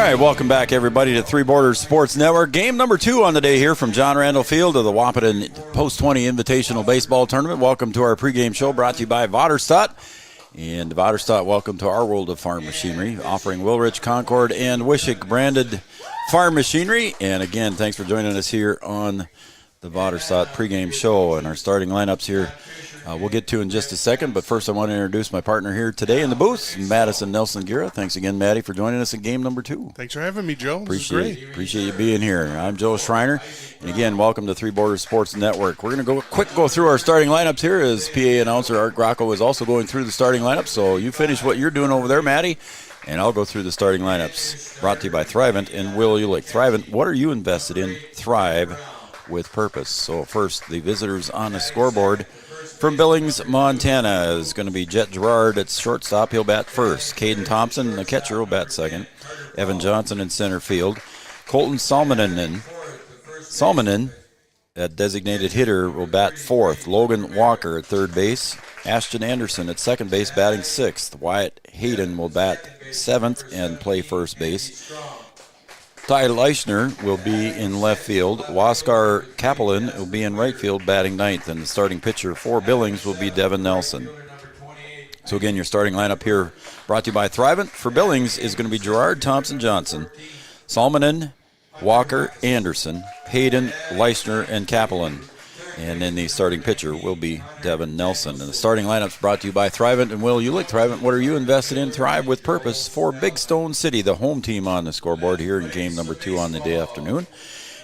right, welcome back, everybody, to Three Borders Sports Network. Game number 2 on the day here from John Randall Field of the Wahpeton Post-20 Invitational Baseball Tournament. Welcome to our pregame show brought to you by Vaterstad. And Vaterstad, welcome to our world of farm machinery, offering Wilrich, Concord, and Wishick branded farm machinery. And again, thanks for joining us here on the Vaterstad pregame show and our starting lineups here. We'll get to in just a second, but first I want to introduce my partner here today in the booth, Madison Nelson-Gira. Thanks again, Maddie, for joining us in game number 2. Thanks for having me, Joe. Appreciate you being here. I'm Joe Schreiner, and again, welcome to Three Borders Sports Network. We're going to go through our starting lineups here as PA announcer Art Grocco is also going through the starting lineups, so you finish what you're doing over there, Maddie, and I'll go through the starting lineups. Brought to you by Thrivent and Will Ulick. Thrivent, what are you invested in? Thrive with purpose. So first, the visitors on the scoreboard. From Billings, Montana, is going to be Jet Gerard at shortstop. He'll bat first. Caden Thompson, the catcher, will bat second. Evan Johnson in center field. Colton Salmonen, that designated hitter, will bat fourth. Logan Walker at third base. Ashton Anderson at second base, batting sixth. Wyatt Hayden will bat seventh and play first base. Ty Leichner will be in left field. Waskar Kapelin will be in right field, batting ninth. And the starting pitcher for Billings will be Devin Nelson. So again, your starting lineup here brought to you by Thrivent. For Billings is going to be Gerard, Thompson, Johnson, Salmonen, Walker, Anderson, Hayden, Leichner, and Kapelin. And then the starting pitcher will be Devin Nelson. And the starting lineup's brought to you by Thrivent and Will Ulick. Thrivent, what are you invested in? Thrive with purpose for Big Stone City. The home team on the scoreboard here in game number 2 on the day afternoon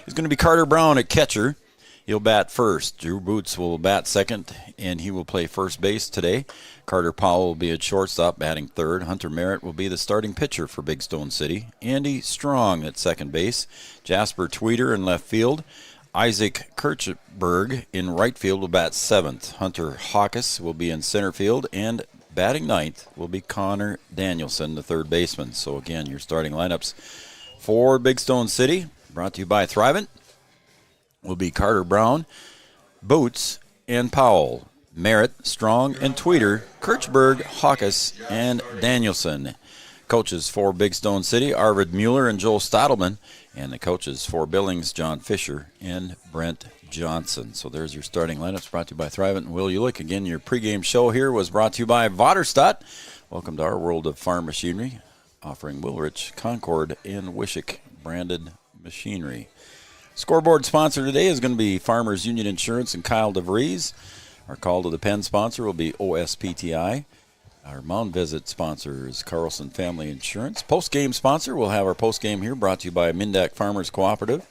is going to be Carter Brown at catcher. He'll bat first. Drew Boots will bat second, and he will play first base today. Carter Powell will be at shortstop, batting third. Hunter Merritt will be the starting pitcher for Big Stone City. Andy Strong at second base. Jasper Tweeter in left field. Isaac Kirchberg in right field will bat seventh. Hunter Hawkes will be in center field, and batting ninth will be Connor Danielson, the third baseman. So again, your starting lineups for Big Stone City, brought to you by Thrivent, will be Carter Brown, Boots, and Powell. Merritt, Strong, and Tweeter, Kirchberg, Hawkes, and Danielson. Coaches for Big Stone City, Arvid Mueller and Joel Stadelman. And the coaches for Billings, John Fisher and Brent Johnson. So there's your starting lineups brought to you by Thrivent and Will Ulick. Again, your pregame show here was brought to you by Vaterstad. Welcome to our world of farm machinery, offering Wilrich, Concord, and Wishick branded machinery. Scoreboard sponsor today is going to be Farmers Union Insurance and Kyle DeVries. Our call to the pen sponsor will be OSPTI. Our Mound Visit sponsor is Carlson Family Insurance. Post-game sponsor, we'll have our post-game here brought to you by Mindak Farmers Cooperative.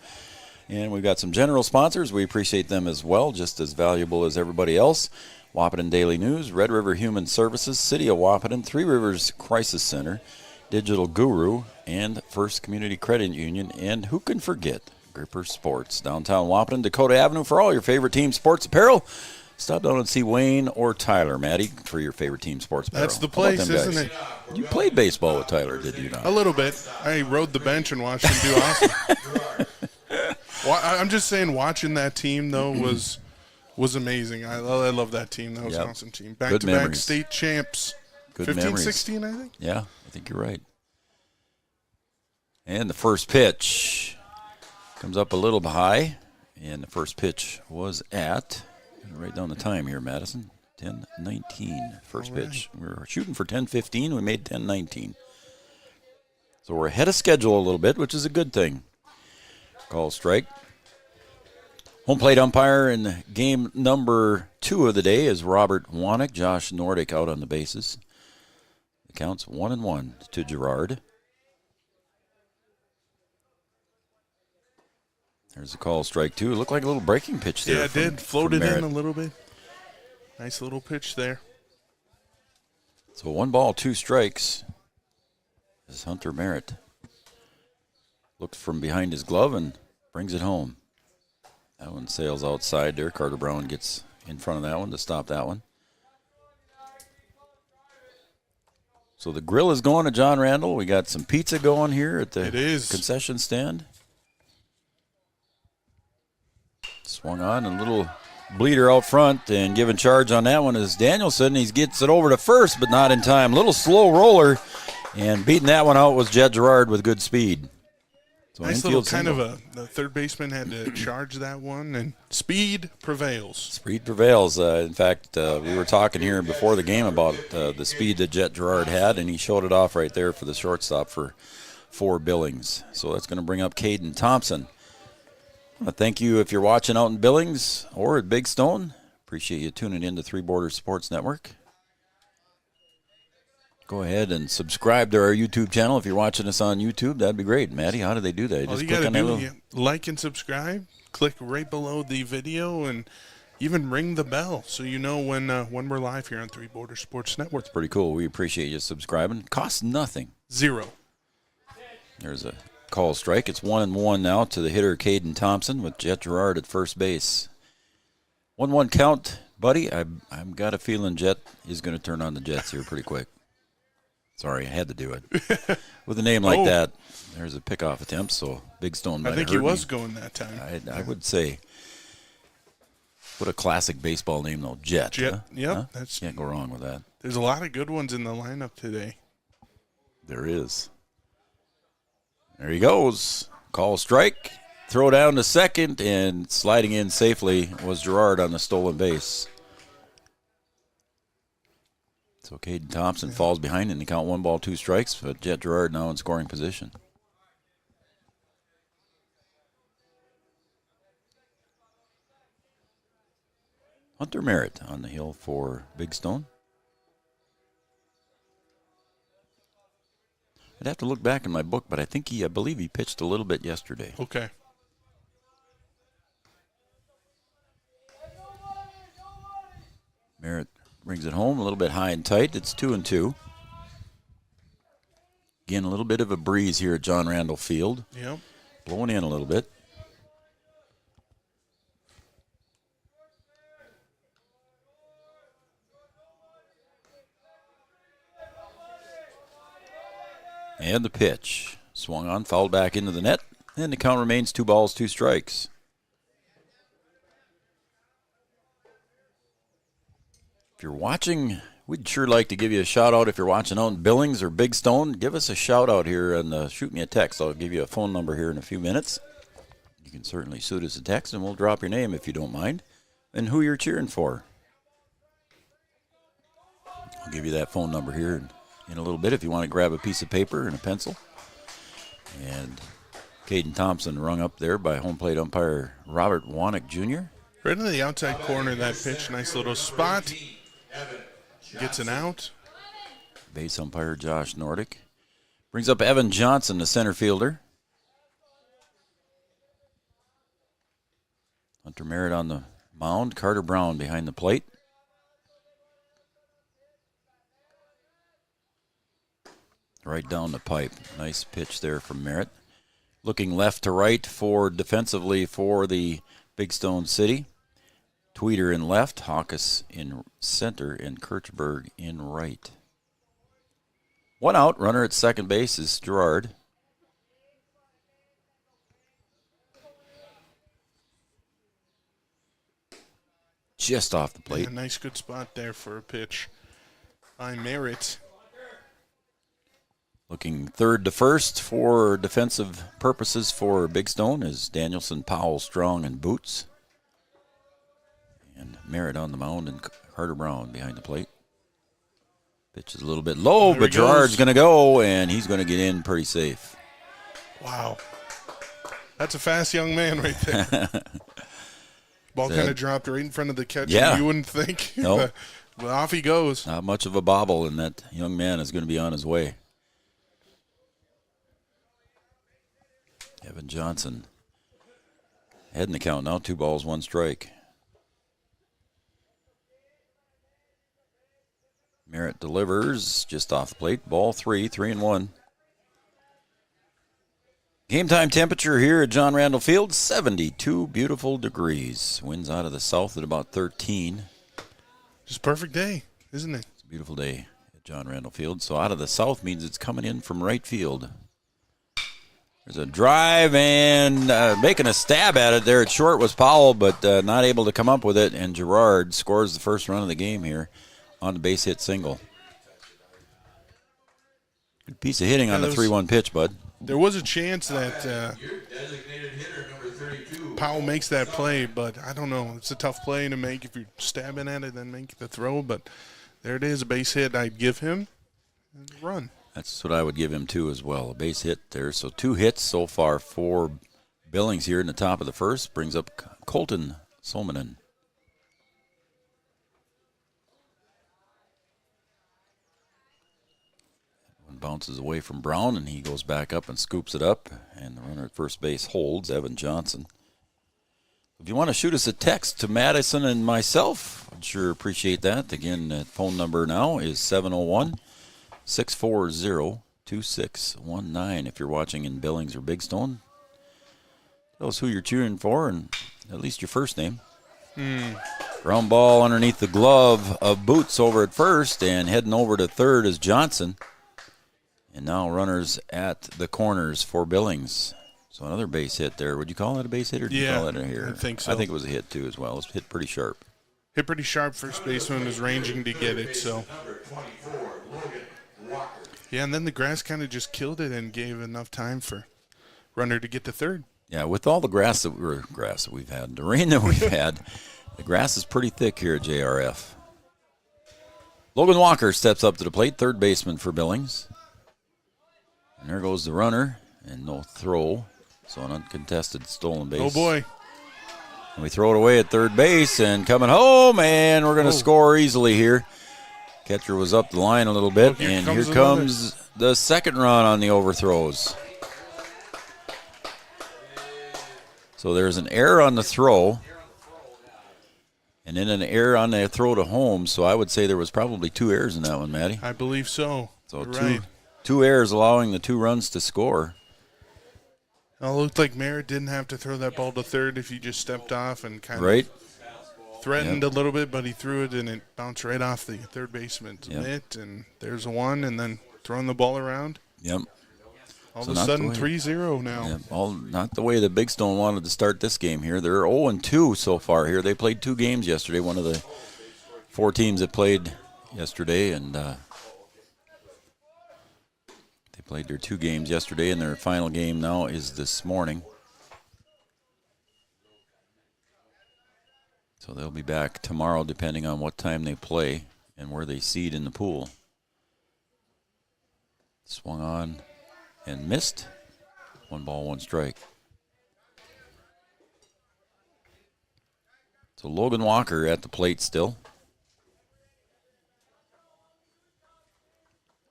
And we've got some general sponsors. We appreciate them as well, just as valuable as everybody else. Wahpeton Daily News, Red River Human Services, City of Wahpeton, Three Rivers Crisis Center, Digital Guru, and First Community Credit Union. And who can forget Gripper Sports, downtown Wahpeton, Dakota Avenue, for all your favorite team sports apparel. Stop down and see Wayne or Tyler, Maddie, for your favorite team sports apparel. That's the place, isn't it? You played baseball with Tyler, did you not? A little bit. I rode the bench and watched him do awesome. Well, I'm just saying, watching that team, though, was amazing. I love that team. That was an awesome team. Back-to-back state champs. Good 15, memories. 16, I think? Yeah, I think you're right. And the first pitch comes up a little high. And the first pitch was at... Write down the time here, Madison. 10:19, first pitch. We were shooting for 10:15. We made 10:19. So we're ahead of schedule a little bit, which is a good thing. Call strike. Home plate umpire in game number 2 of the day is Robert Wanick. Josh Nordick out on the bases. The count's 1-1 to Gerard. There's a call, strike 2. It looked like a little breaking pitch there. Yeah, it did. Floated in a little bit. Nice little pitch there. So 1 ball, 2 strikes. This is Hunter Merritt. Looks from behind his glove and brings it home. That one sails outside there. Carter Brown gets in front of that one to stop that one. So the grill is going to John Randall. We got some pizza going here at the concession stand. Swung on, a little bleeder out front, and given charge on that one is Danielson. He gets it over to first, but not in time. Little slow roller, And beating that one out was Jed Gerard with good speed. So nice little kind of the third baseman had to charge that one, and speed prevails. Speed prevails. In fact, we were talking here before the game about the speed that Jed Gerard had, and he showed it off right there for the shortstop for Billings. So that's going to bring up Caden Thompson. Thank you if you're watching out in Billings or at Big Stone. Appreciate you tuning in to Three Borders Sports Network. Go ahead and subscribe to our YouTube channel if you're watching us on YouTube. That'd be great. Maddie, how do they do that? All you got to do is like and subscribe. Click right below the video and even ring the bell so you know when we're live here on Three Borders Sports Network. It's pretty cool. We appreciate you subscribing. Costs nothing. 0. There's a call strike. It's 1-1 now to the hitter Caden Thompson with Jet Gerard at first base. 1-1 count, buddy. I've got a feeling Jet is going to turn on the Jets here pretty quick. Sorry, I had to do it. With a name like that, there's a pickoff attempt, so Big Stone might have hurt he was me. going that time. I would say, what a classic baseball name, though. Jet. Yep. Huh? Can't go wrong with that. There's a lot of good ones in the lineup today. There is. There he goes. Call strike. Throw down to second, and sliding in safely was Gerard on the stolen base. So Caden Thompson falls behind in the count 1-2 strikes, but Jet Gerard now in scoring position. Hunter Merritt on the hill for Big Stone. I'd have to look back in my book, but I believe he pitched a little bit yesterday. Okay. Merritt brings it home a little bit high and tight. It's 2-2. Again, a little bit of a breeze here at John Randall Field. Yep. Blowing in a little bit. And the pitch. Swung on, fouled back into the net. And the count remains 2 strikes. If you're watching, we'd sure like to give you a shout-out. If you're watching out in Billings or Big Stone, give us a shout-out here and shoot me a text. I'll give you a phone number here in a few minutes. You can certainly shoot us a text, and we'll drop your name if you don't mind and who you're cheering for. I'll give you that phone number here in a little bit if you want to grab a piece of paper and a pencil. And Caden Thompson rung up there by home plate umpire Robert Wanick Jr. Right in the outside corner of that pitch. Nice little spot. Gets an out. Base umpire Josh Nordick. Brings up Evan Johnson, the center fielder. Hunter Merritt on the mound. Carter Brown behind the plate. Right down the pipe. Nice pitch there from Merritt. Looking left to right defensively for the Big Stone City. Tweeder in left, Hawkes in center, and Kirchberg in right. 1 out, runner at second base is Gerard. Just off the plate. Yeah, nice good spot there for a pitch by Merritt. Looking third to first for defensive purposes for Big Stone is Danielson, Powell, Strong, and Boots. And Merritt on the mound and Carter Brown behind the plate. Pitch is a little bit low, but Gerard's going to go, and he's going to get in pretty safe. Wow. That's a fast young man right there. Ball kind of dropped right in front of the catcher. Yeah. You wouldn't think. Nope. But off he goes. Not much of a bobble, and that young man is going to be on his way. Evan Johnson ahead in the count now. 2 balls, 1 strike. Merritt delivers just off the plate. Ball 3, 3-1. Game time temperature here at John Randall Field, 72 beautiful degrees. Winds out of the south at about 13. Just perfect day, isn't it? It's a beautiful day at John Randall Field. So out of the south means it's coming in from right field. There's a drive and making a stab at it there at short was Powell, but not able to come up with it. And Gerard scores the first run of the game here on the base hit single. Good piece of hitting on the 3-1 pitch, bud. There was a chance that Powell makes that play, but I don't know. It's a tough play to make if you're stabbing at it, then make the throw. But there it is, a base hit I'd give him and run. That's what I would give him, too, as well. A base hit there. So 2 hits so far for Billings here in the top of the first. Brings up Colton Solmanen. Bounces away from Brown, and he goes back up and scoops it up. And the runner at first base holds, Evan Johnson. If you want to shoot us a text to Madison and myself, I'd sure appreciate that. Again, that phone number now is 701-640-2619. If you're watching in Billings or Big Stone, tell us who you're cheering for and at least your first name. Ground ball underneath the glove of Boots over at first, and heading over to third is Johnson. And now runners at the corners for Billings. So another base hit there. Would you call that a base hit, or did you call that a here? I think so. I think it was a hit, too, as well. It was hit pretty sharp. Hit pretty sharp. First baseman was ranging to get it. So, yeah, and then the grass kind of just killed it and gave enough time for runner to get to third. Yeah, with all the the rain that we've had, the grass is pretty thick here at JRF. Logan Walker steps up to the plate, third baseman for Billings. And there goes the runner, and no throw. So an uncontested stolen base. Oh, boy. And we throw it away at third base, and coming home, and we're going to score easily here. Catcher was up the line a little bit, and here comes the second run on the overthrows. So there's an error on the throw, and then an error on the throw to home. So I would say there was probably 2 errors in that one, Matty. I believe so. So right. Two errors allowing the 2 runs to score. It looked like Merritt didn't have to throw that ball to third if he just stepped off and kind of threatened a little bit, but he threw it and it bounced right off the third baseman's mitt, and there's a 1, and then throwing the ball around. Yep. All of a sudden, 3-0 now. Yep. Not the way the Big Stone wanted to start this game here. They're 0-2 so far here. They played 2 games yesterday, one of the 4 teams that played yesterday, and played their 2 games yesterday, and their final game now is this morning. So they'll be back tomorrow depending on what time they play and where they seed in the pool. Swung on and missed. 1 ball, 1 strike. So Logan Walker at the plate still.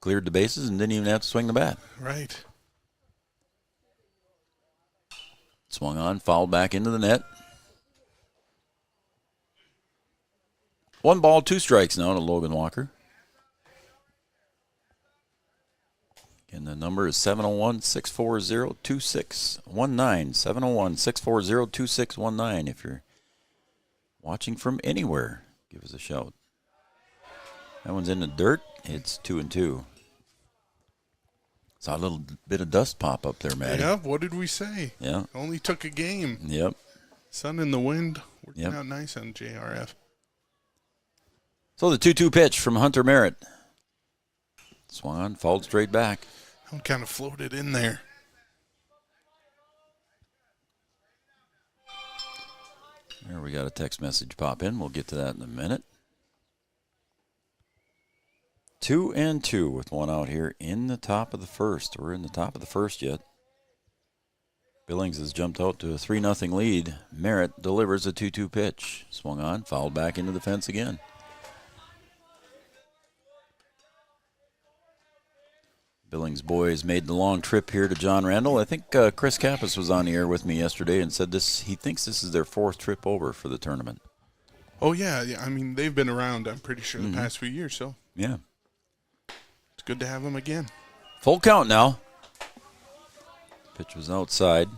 Cleared the bases and didn't even have to swing the bat. Right. Swung on, fouled back into the net. 1 ball, 2 strikes now to Logan Walker. And the number is 701-640-2619. 701-640-2619. If you're watching from anywhere, give us a shout. That one's in the dirt. It's 2-2. Saw a little bit of dust pop up there, Matty. Yeah, what did we say? Yeah. Only took a game. Yep. Sun and the wind working out nice on JRF. So the 2-2 pitch from Hunter Merritt. Swung on, fouled straight back. That one kind of floated in there. There we got a text message pop in. We'll get to that in a minute. 2-2 with 1 out here in the top of the first. We're in the top of the first yet. Billings has jumped out to a 3-0 lead. Merritt delivers a 2-2 pitch. Swung on, fouled back into the fence again. Billings boys made the long trip here to John Randall. I think Chris Kappas was on the air with me yesterday and said he thinks this is their 4th trip over for the tournament. Oh, yeah. I mean, they've been around, I'm pretty sure, the past few years. So yeah. It's good to have them again. Full count now. Pitch was outside.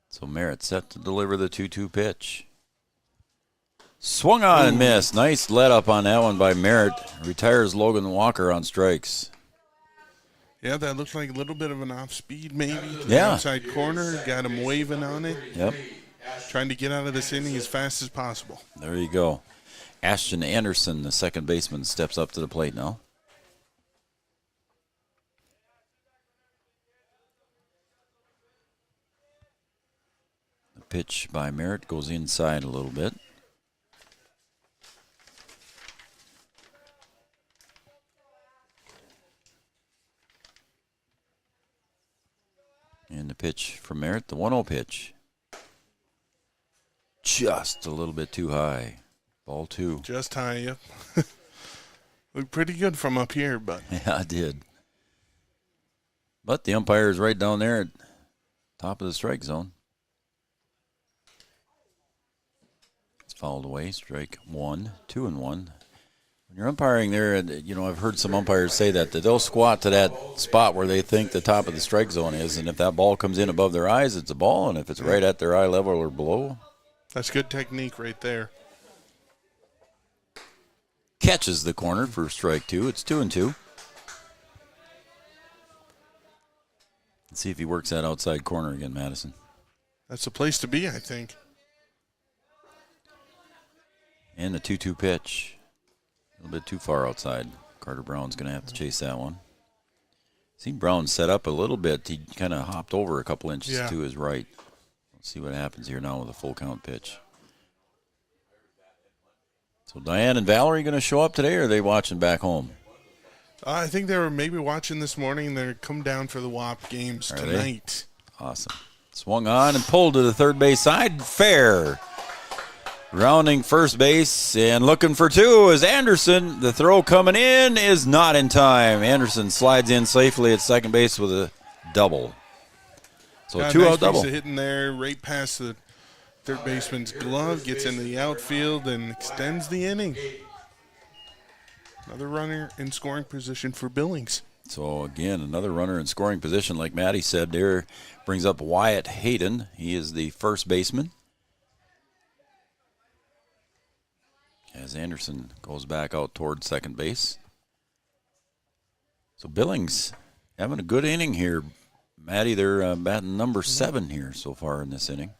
So Merritt set to deliver the 2-2 pitch. Swung on and missed. Nice let up on that one by Merritt. Retires Logan Walker on strikes. Yeah, that looked like a little bit of an off speed maybe to the outside corner. Got him waving on it. Yep. trying to get out of this inning as fast as possible. There you go. Ashton Anderson, the second baseman, steps up to the plate now. The pitch by Merritt goes inside a little bit. And the pitch from Merritt, the 1-0 pitch. Just a little bit too high. Ball 2. Just high, yep. Looked pretty good from up here, but. Yeah, it did. But the umpire is right down there at top of the strike zone. It's fouled away. Strike 1, 2-1. When you're umpiring there, I've heard some umpires say that they'll squat to that spot where they think the top of the strike zone is, and if that ball comes in above their eyes, it's a ball, and if it's right at their eye level or below. That's good technique right there. Catches the corner for strike 2. It's 2-2. Let's see if he works that outside corner again, Madison. That's the place to be, I think. And the 2-2 pitch. A little bit too far outside. Carter Brown's going to have to chase that one. See Brown set up a little bit. He kind of hopped over a couple inches to his right. Let's see what happens here now with a full count pitch. So Diane and Valerie going to show up today, or are they watching back home? I think they were maybe watching this morning. They're come down for the WAP games tonight. Awesome. Swung on and pulled to the third base side. Fair. Rounding first base and looking for 2 is Anderson. The throw coming in is not in time. Anderson slides in safely at second base with a double. So a 2-out double. Hitting there right past the third baseman's glove, gets into the outfield and extends the inning. Another runner in scoring position for Billings. So again, another runner in scoring position, like Maddie said there, brings up Wahpeton. He is the first baseman. As Anderson goes back out toward second base. So Billings having a good inning here. Maddie, they're batting number 7 here so far in this inning.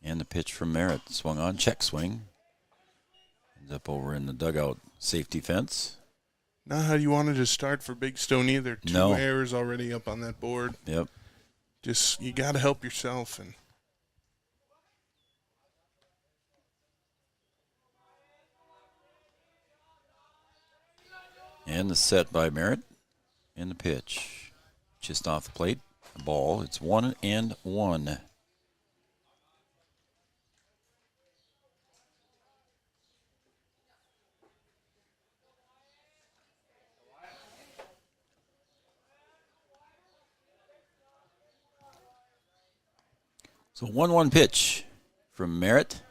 And the pitch from Merritt. Swung on, check swing. Ends up over in the dugout safety fence. Not how you wanted to start for Big Stone either. 2 errors already up on that board. Yep. Just, you got to help yourself. And the set by Merritt. And the pitch. Just off the plate. The ball. It's 1-1. So 1-1 pitch from Merritt.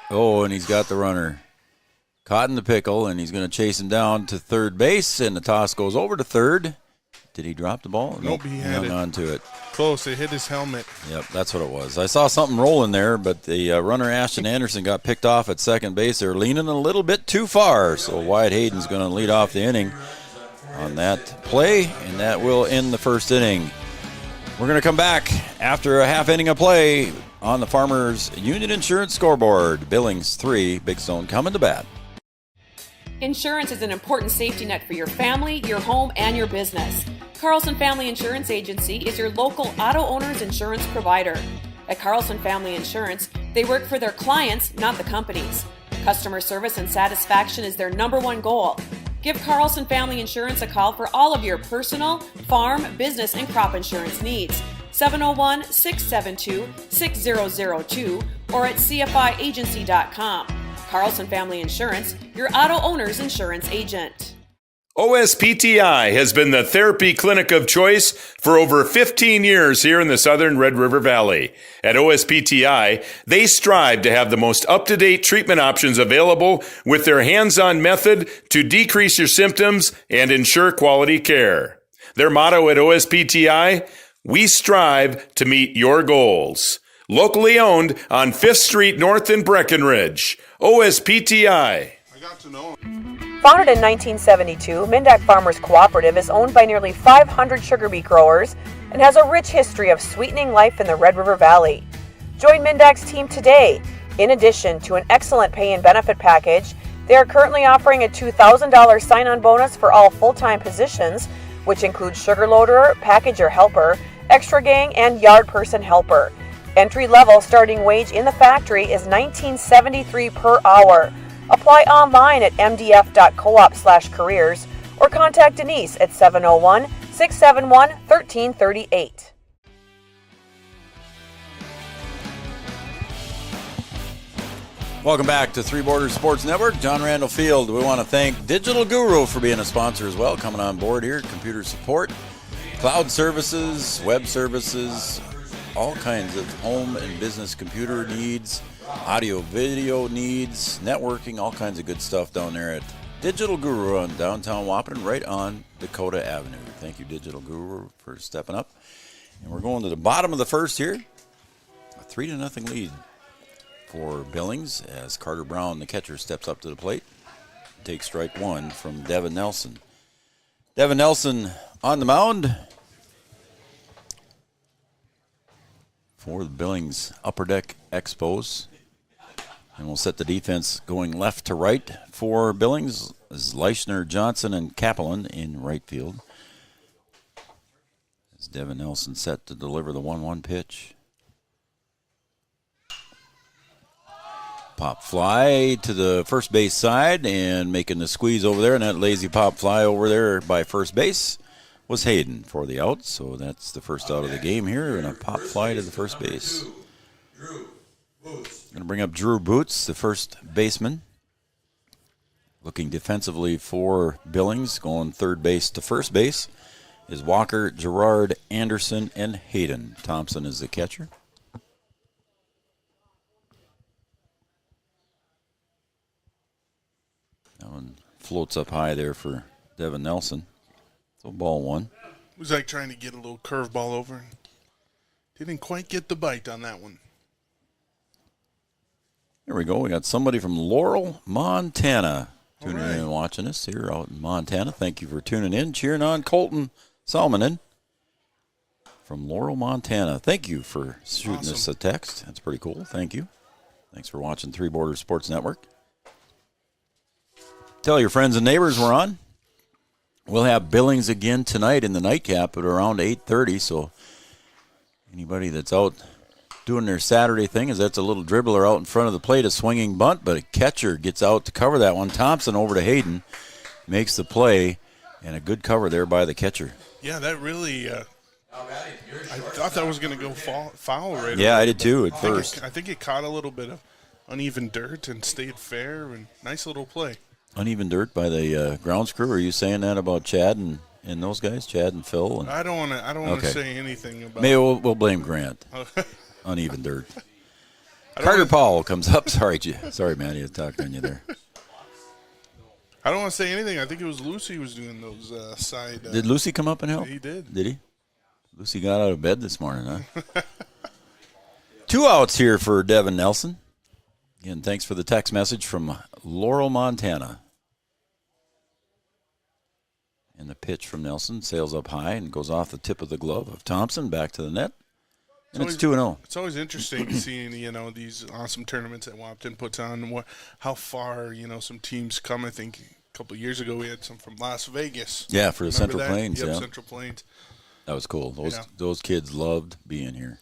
Oh, and he's got the runner caught in the pickle, and he's going to chase him down to third base, and the toss goes over to third. Did he drop the ball? Nope, he hung on to it. Close, it hit his helmet. Yep, that's what it was. I saw something rolling there, but the runner, Ashton Anderson, got picked off at second base. They're leaning a little bit too far, so Wyatt Hayden's going to lead off the inning on that play, and that will end the first inning. We're going to come back after a half inning of play on the Farmers Union Insurance scoreboard. Billings 3, Big Stone coming to bat. Insurance is an important safety net for your family, your home, and your business. Carlson Family Insurance Agency is your local auto owner's insurance provider. At Carlson Family Insurance, they work for their clients, not the companies. Customer service and satisfaction is their #1 goal. Give Carlson Family Insurance a call for all of your personal, farm, business, and crop insurance needs. 701-672-6002 or at cfiagency.com. Carlson Family Insurance, your auto owner's insurance agent. OSPTI has been the therapy clinic of choice for over 15 years here in the southern Red River Valley. At OSPTI, they strive to have the most up-to-date treatment options available with their hands-on method to decrease your symptoms and ensure quality care. Their motto at OSPTI, we strive to meet your goals. Locally owned on 5th Street North in Breckenridge. OSPTI. I got to know him. Founded in 1972, Mindak Farmers Cooperative is owned by nearly 500 sugar beet growers and has a rich history of sweetening life in the Red River Valley. Join Mindak's team today. In addition to an excellent pay and benefit package, they are currently offering a $2,000 sign-on bonus for all full-time positions, which includes sugar loader, packager helper, extra gang, and yard person helper. Entry-level starting wage in the factory is $19.73 per hour. Apply online at mdf.coop/careers or contact Denise at 701-671-1338. Welcome back to Three Borders Sports Network. John Randall Field. We want to thank Digital Guru for being a sponsor as well, coming on board here. Computer support, cloud services, web services, all kinds of home and business computer needs, audio, video needs, networking, all kinds of good stuff down there at Digital Guru on downtown Wahpeton, right on Dakota Avenue. Thank you, Digital Guru, for stepping up. And we're going to the bottom of the first here. A 3-0 lead for Billings as Carter Brown, the catcher, steps up to the plate. Takes strike one from Devin Nelson. Devin Nelson on the mound for the Billings Upper Deck Expos. And we'll set the defense going left to right for Billings as Leichner, Johnson, and Kaplan in right field. As Devin Nelson set to deliver the 1-1 pitch. Pop fly to the first base side and making the squeeze over there, and that lazy pop fly over there by first base was Hayden for the out. So that's the first out of the game here, and a pop fly to the first base. Going to bring up Drew Boots, the first baseman. Looking defensively for Billings, going third base to first base is Walker, Gerard, Anderson, and Hayden. Thompson is the catcher. That one floats up high there for Devin Nelson. So ball one. It was like trying to get a little curveball over. Didn't quite get the bite on that one. There we go. We got somebody from Laurel, Montana, tuning in and watching us here out in Montana. Thank you for tuning in. Cheering on Colton Salmonen from Laurel, Montana. Thank you for shooting us a text. That's pretty cool. Thank you. Thanks for watching Three Borders Sports Network. Tell your friends and neighbors we're on. We'll have Billings again tonight in the nightcap at around 8:30. So anybody that's out doing their Saturday thing, is that's a little dribbler out in front of the plate, a swinging bunt, but a catcher gets out to cover that one. Thompson over to Hayden, makes the play, and a good cover there by the catcher. Yeah, that really I thought that was going to go foul right away. Yeah, I did too at first. I think it caught a little bit of uneven dirt and stayed fair, and nice little play. Uneven dirt by the grounds crew. Are you saying that about Chad and those guys, Chad and Phil? And I don't want to say anything about. Maybe we'll blame Grant. Uneven dirt. Carter Powell comes up. Sorry, man, he was talking on you there. I don't want to say anything. I think it was Lucy who was doing those side. Did Lucy come up and help? Yeah, he did. Did he? Lucy got out of bed this morning, huh? 2 outs here for Devin Nelson. Again, thanks for the text message from Laurel, Montana. And the pitch from Nelson sails up high and goes off the tip of the glove of Thompson back to the net. And it's 2-0. It's always interesting seeing, these awesome tournaments that Wahpeton puts on, how far, some teams come. I think a couple of years ago we had some from Las Vegas. Yeah, for the Central that? Plains. Yep, yeah, Central Plains. That was cool. Those kids loved being here.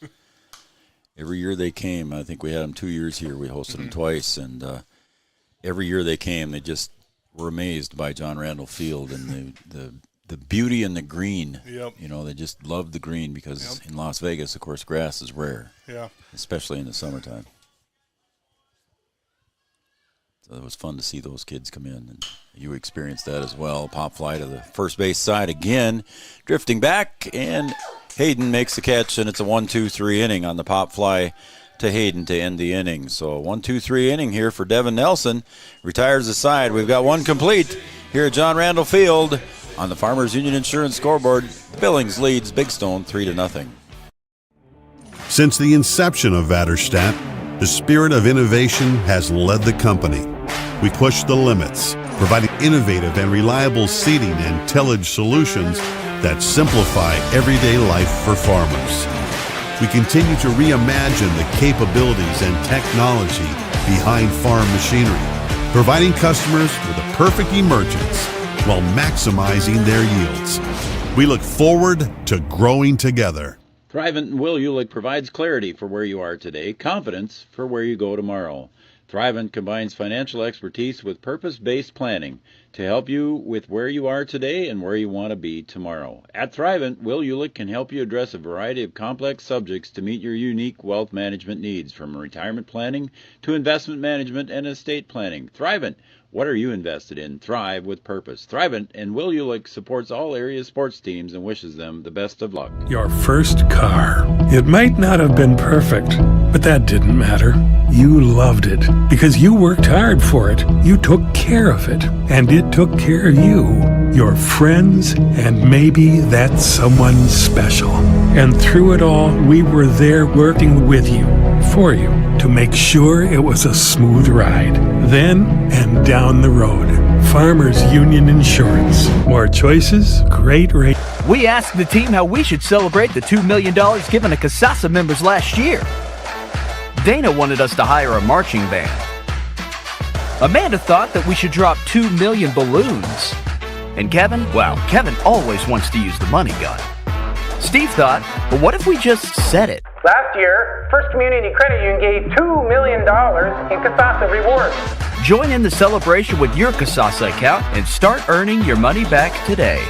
Every year they came. I think we had them 2 years here. We hosted them twice, and every year they came, they just were amazed by John Randall Field and the beauty and the green. Yep. They just loved the green because in Las Vegas, of course, grass is rare. Yeah. Especially in the summertime. So it was fun to see those kids come in, and you experienced that as well. Pop fly to the first base side again, drifting back, and Hayden makes the catch, and it's a 1-2-3 inning on the pop fly to Hayden to end the inning. So 1-2-3 inning here for Devin Nelson. Retires the side. We've got one complete here at John Randall Field. On the Farmers Union Insurance scoreboard, Billings leads Big Stone 3-0. Since the inception of Vatterstadt, the spirit of innovation has led the company. We push the limits, providing innovative and reliable seeding and tillage solutions that simplify everyday life for farmers. We continue to reimagine the capabilities and technology behind farm machinery, providing customers with a perfect emergence while maximizing their yields. We look forward to growing together. Thrivent and Will Ulick provides clarity for where you are today, confidence for where you go tomorrow. Thrivent combines financial expertise with purpose-based planning to help you with where you are today and where you want to be tomorrow. At Thrivent, Will Ulick can help you address a variety of complex subjects to meet your unique wealth management needs, from retirement planning to investment management and estate planning. Thrivent, what are you invested in? Thrive with purpose. Thrivent and Will Ulick supports all area sports teams and wishes them the best of luck. Your first car. It might not have been perfect, but that didn't matter. You loved it because you worked hard for it. You took care of it, and it took care of you, your friends, and maybe that someone special. And through it all, we were there working with you, for you, to make sure it was a smooth ride. Then and down the road. Farmers Union Insurance. More choices, great rates. We asked the team how we should celebrate the $2 million given to Casasa members last year. Dana wanted us to hire a marching band. Amanda thought that we should drop 2 million balloons. And Kevin, well, Kevin always wants to use the money gun. Steve thought, well, what if we just said it? Last year, First Community Credit Union gave $2 million in Casasa rewards. Join in the celebration with your Casasa account and start earning your money back today.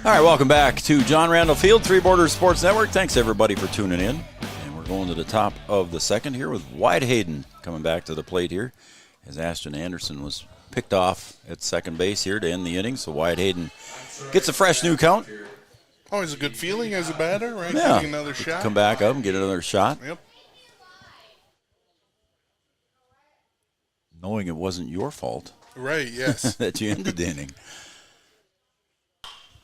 All right, welcome back to John Randall Field, Three Borders Sports Network. Thanks, everybody, for tuning in. And we're going to the top of the second here with Wahpeton coming back to the plate here, as Ashton Anderson was picked off at second base here to end the inning. So Wahpeton gets a fresh new count. Always a good feeling as a batter, right? Yeah, Getting another shot. Come back up and get another shot. Yep. Knowing it wasn't your fault. Right, yes. that you ended the inning.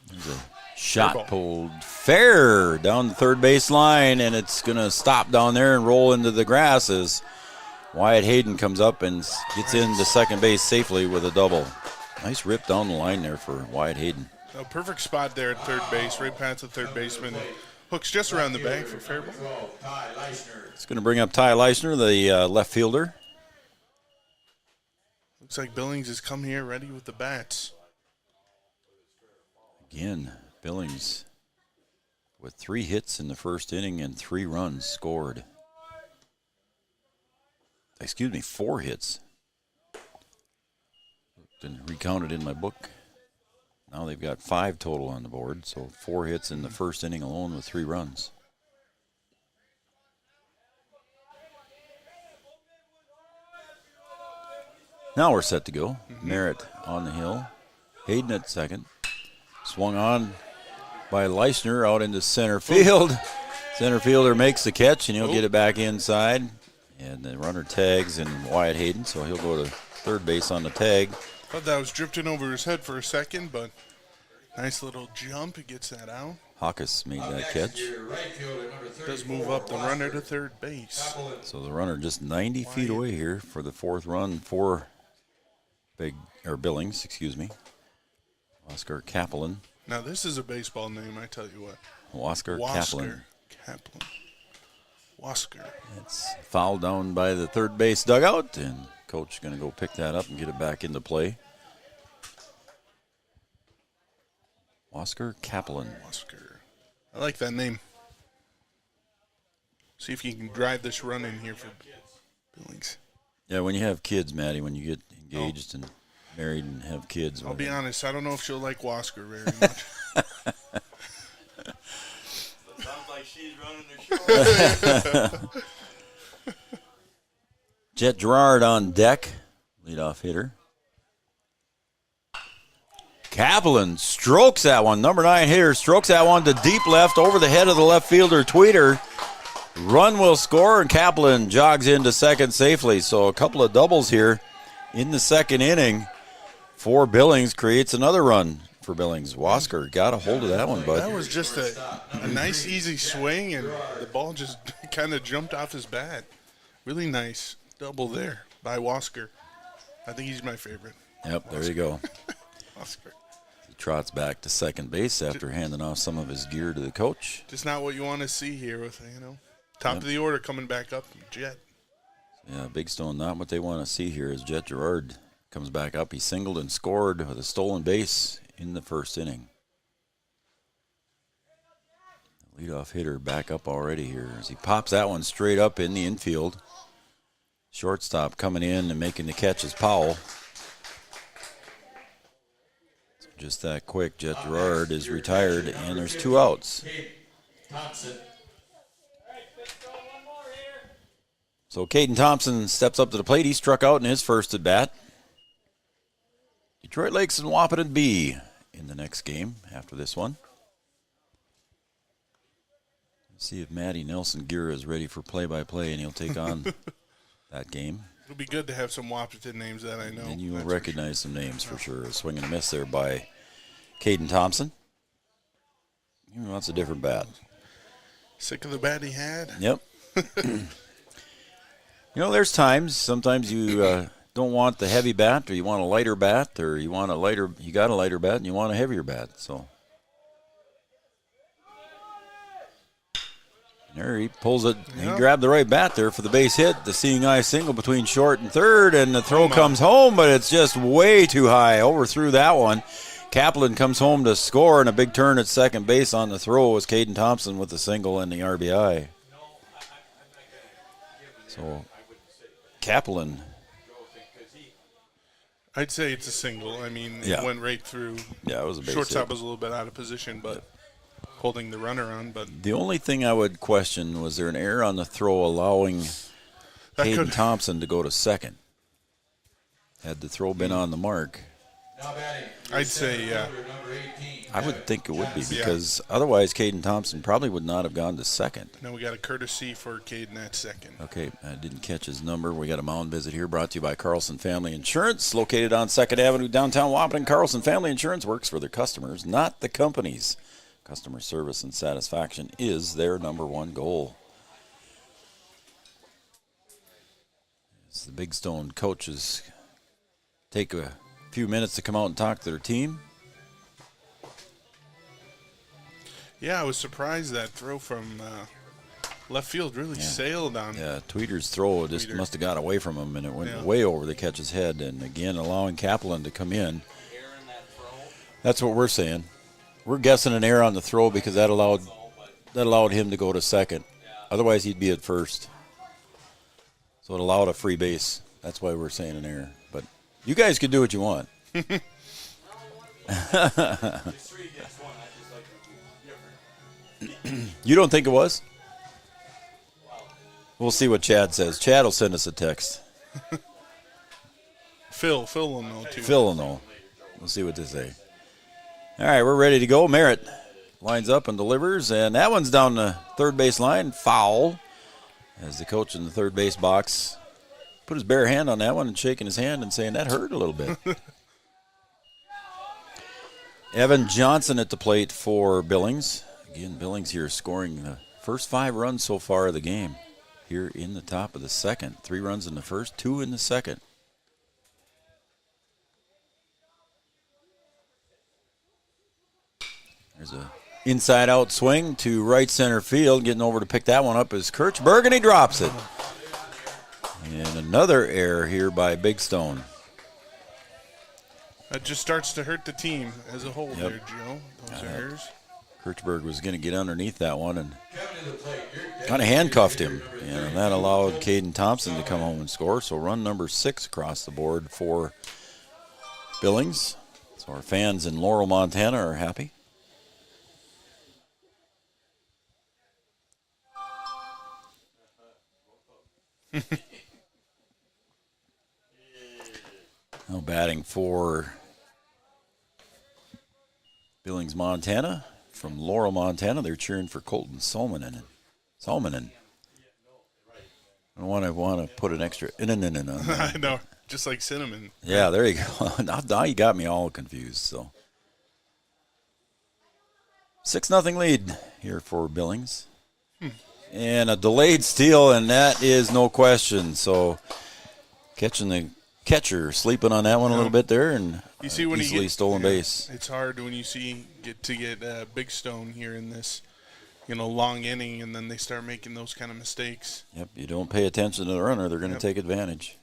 There's a shot pulled fair down the third base line, and it's going to stop down there and roll into the grass as Wahpeton comes up and gets into second base safely with a double. Nice rip down the line there for Wahpeton. A perfect spot there at third base, right past the third baseman. Hooks just around the bag for fair ball. It's going to bring up Ty Leisner, the left fielder. Looks like Billings has come here ready with the bats. Again, Billings with 3 hits in the first inning and 3 runs scored. 4 hits. Didn't recount it in my book. Now they've got 5 total on the board, so 4 hits in the first inning alone with 3 runs. Now we're set to go. Merritt on the hill. Hayden at second. Swung on by Leisner out into center field. Center fielder makes the catch, and he'll get it back inside. And the runner tags in Wahpeton, so he'll go to third base on the tag. Thought that was drifting over his head for a second, but nice little jump. He gets that out. Hawkes made that catch. Does move up the runner to third base. So the runner just 90 feet away here for the fourth run for Billings, Oscar Kaplan. Now this is a baseball name, I tell you what. Oscar Kaplan. Wasker. It's fouled down by the third base dugout, and coach is going to go pick that up and get it back into play. Oscar Kaplan. I like that name. See if you can drive this run in here for Billings. Yeah, when you have kids, Maddie, when you get engaged and married and have kids. I'll be honest, I don't know if she'll like Wasker very much. Sounds like she's running the show. Jet Gerard on deck, leadoff hitter. Kaplan strokes that one. Number 9 hitter strokes that one to deep left over the head of the left fielder, Tweeter. Run will score, and Kaplan jogs into second safely. So a couple of doubles here in the second inning for Billings. Creates another run for Billings. Wasker got a hold of that one, bud. That was just a nice, easy swing, and the ball just kind of jumped off his bat. Really nice double there by Wasker. I think he's my favorite. Yep, there you go. Wasker. He trots back to second base after handing off some of his gear to the coach. Just not what you want to see here with, top of the order coming back up, Jet. Yeah, Big Stone, not what they want to see here as Jet Gerard comes back up. He singled and scored with a stolen base in the first inning. The leadoff hitter back up already here as he pops that one straight up in the infield. Shortstop coming in and making the catch is Powell. So just that quick, Jet Gerard is retired, and there's 2 outs. So Caden Thompson steps up to the plate. He struck out in his first at bat. Detroit Lakes and Wahpeton B in the next game after this one. Let's see if Matty Nelson Gira is ready for play-by-play, and he'll take on that game. It'll be good to have some Wahpeton names that I know. And you will recognize some names for sure. A swing and a miss there by Caden Thompson. He wants a different bat. Sick of the bat he had? Yep. There's sometimes you don't want the heavy bat, or you want a lighter bat, or you got a lighter bat and you want a heavier bat. So there he pulls it. He grabbed the right bat there for the base hit. The seeing eye single between short and third, and the throw comes home, but it's just way too high. Overthrew that one. Kaplan comes home to score, and a big turn at second base on the throw was Caden Thompson with the single and the RBI. So Kaplan. I'd say it's a single. It went right through. Yeah, it was a base shortstop hit. was a little bit out of position, but holding the runner on. But the only thing I would question was there an error on the throw allowing Caden Thompson to go to second. Had the throw been on the mark, I'd say, yeah. I would think it would be, because otherwise Caden Thompson probably would not have gone to second. Now we got a courtesy for Caden at second. Okay, I didn't catch his number. We got a mound visit here brought to you by Carlson Family Insurance, located on 2nd Avenue, downtown Wahpeton. Carlson Family Insurance works for their customers, not the companies. Customer service and satisfaction is their number one goal. As the Big Stone coaches take a few minutes to come out and talk to their team. Yeah, I was surprised that throw from left field really sailed on. Yeah, Tweeter's throw just must have got away from him, and it went way over the catcher's head. And again, allowing Kaplan to come in. That's what we're saying. We're guessing an error on the throw because that allowed him to go to second. Otherwise, he'd be at first. So it allowed a free base. That's why we're saying an error. But you guys can do what you want. You don't think it was? We'll see what Chad says. Chad will send us a text. Phil will know too. Phil will know. We'll see what they say. All right, we're ready to go. Merritt lines up and delivers, and that one's down the third base line. Foul, as the coach in the third base box put his bare hand on that one and shaking his hand and saying that hurt a little bit. Evan Johnson at the plate for Billings. Again, Billings here scoring the first 5 runs so far of the game here in the top of the second. 3 runs in the first, 2 in the second. There's a inside-out swing to right center field. Getting over to pick that one up is Kirchberg, and he drops it. And another error here by Big Stone. That just starts to hurt the team as a whole there, Joe. Those errors. Kirchberg was going to get underneath that one and kind of handcuffed him. And that allowed Caden Thompson to come home and score. So run number 6 across the board for Billings. So our fans in Laurel, Montana are happy. Now batting for Billings, Montana. From Laurel, Montana, they're cheering for Colton Salmonen. I want to put an extra in on that. I know, just like cinnamon. Yeah, there you go. Now you got me all confused. So 6-0 lead here for Billings. And a delayed steal, and that is no question. So catching the catcher sleeping on that one a little bit there, and you see when easily stolen base. It's hard when you get Big Stone here in this, long inning, and then they start making those kind of mistakes. Yep, you don't pay attention to the runner, they're going to take advantage.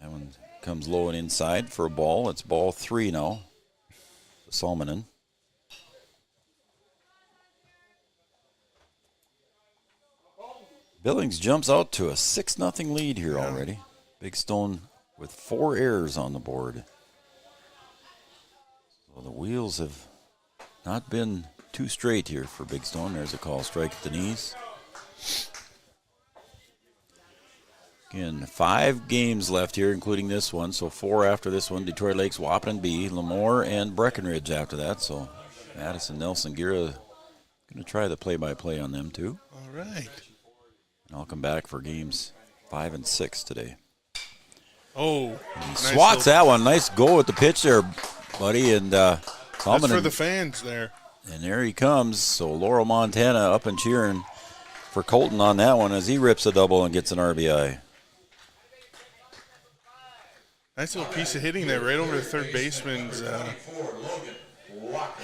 That one comes low and inside for a ball. It's ball 3 now. Salmonen. Billings jumps out to a 6-0 lead here already. Big Stone with 4 errors on the board. So the wheels have not been too straight here for Big Stone. There's a call strike at the knees. Again, 5 games left here, including this one. So 4 after this one. Detroit Lakes, Wahpeton B, Lemoore, and Breckenridge after that. So Madison, Nelson, Gira going to try the play-by-play on them too. All right. And I'll come back for games 5 and 6 today. Oh, nice swats that one. Nice go with the pitch there, buddy. And that's for the fans there. And there he comes. So Laurel, Montana up and cheering for Colton on that one as he rips a double and gets an RBI. Nice little piece of hitting there right over the third baseman's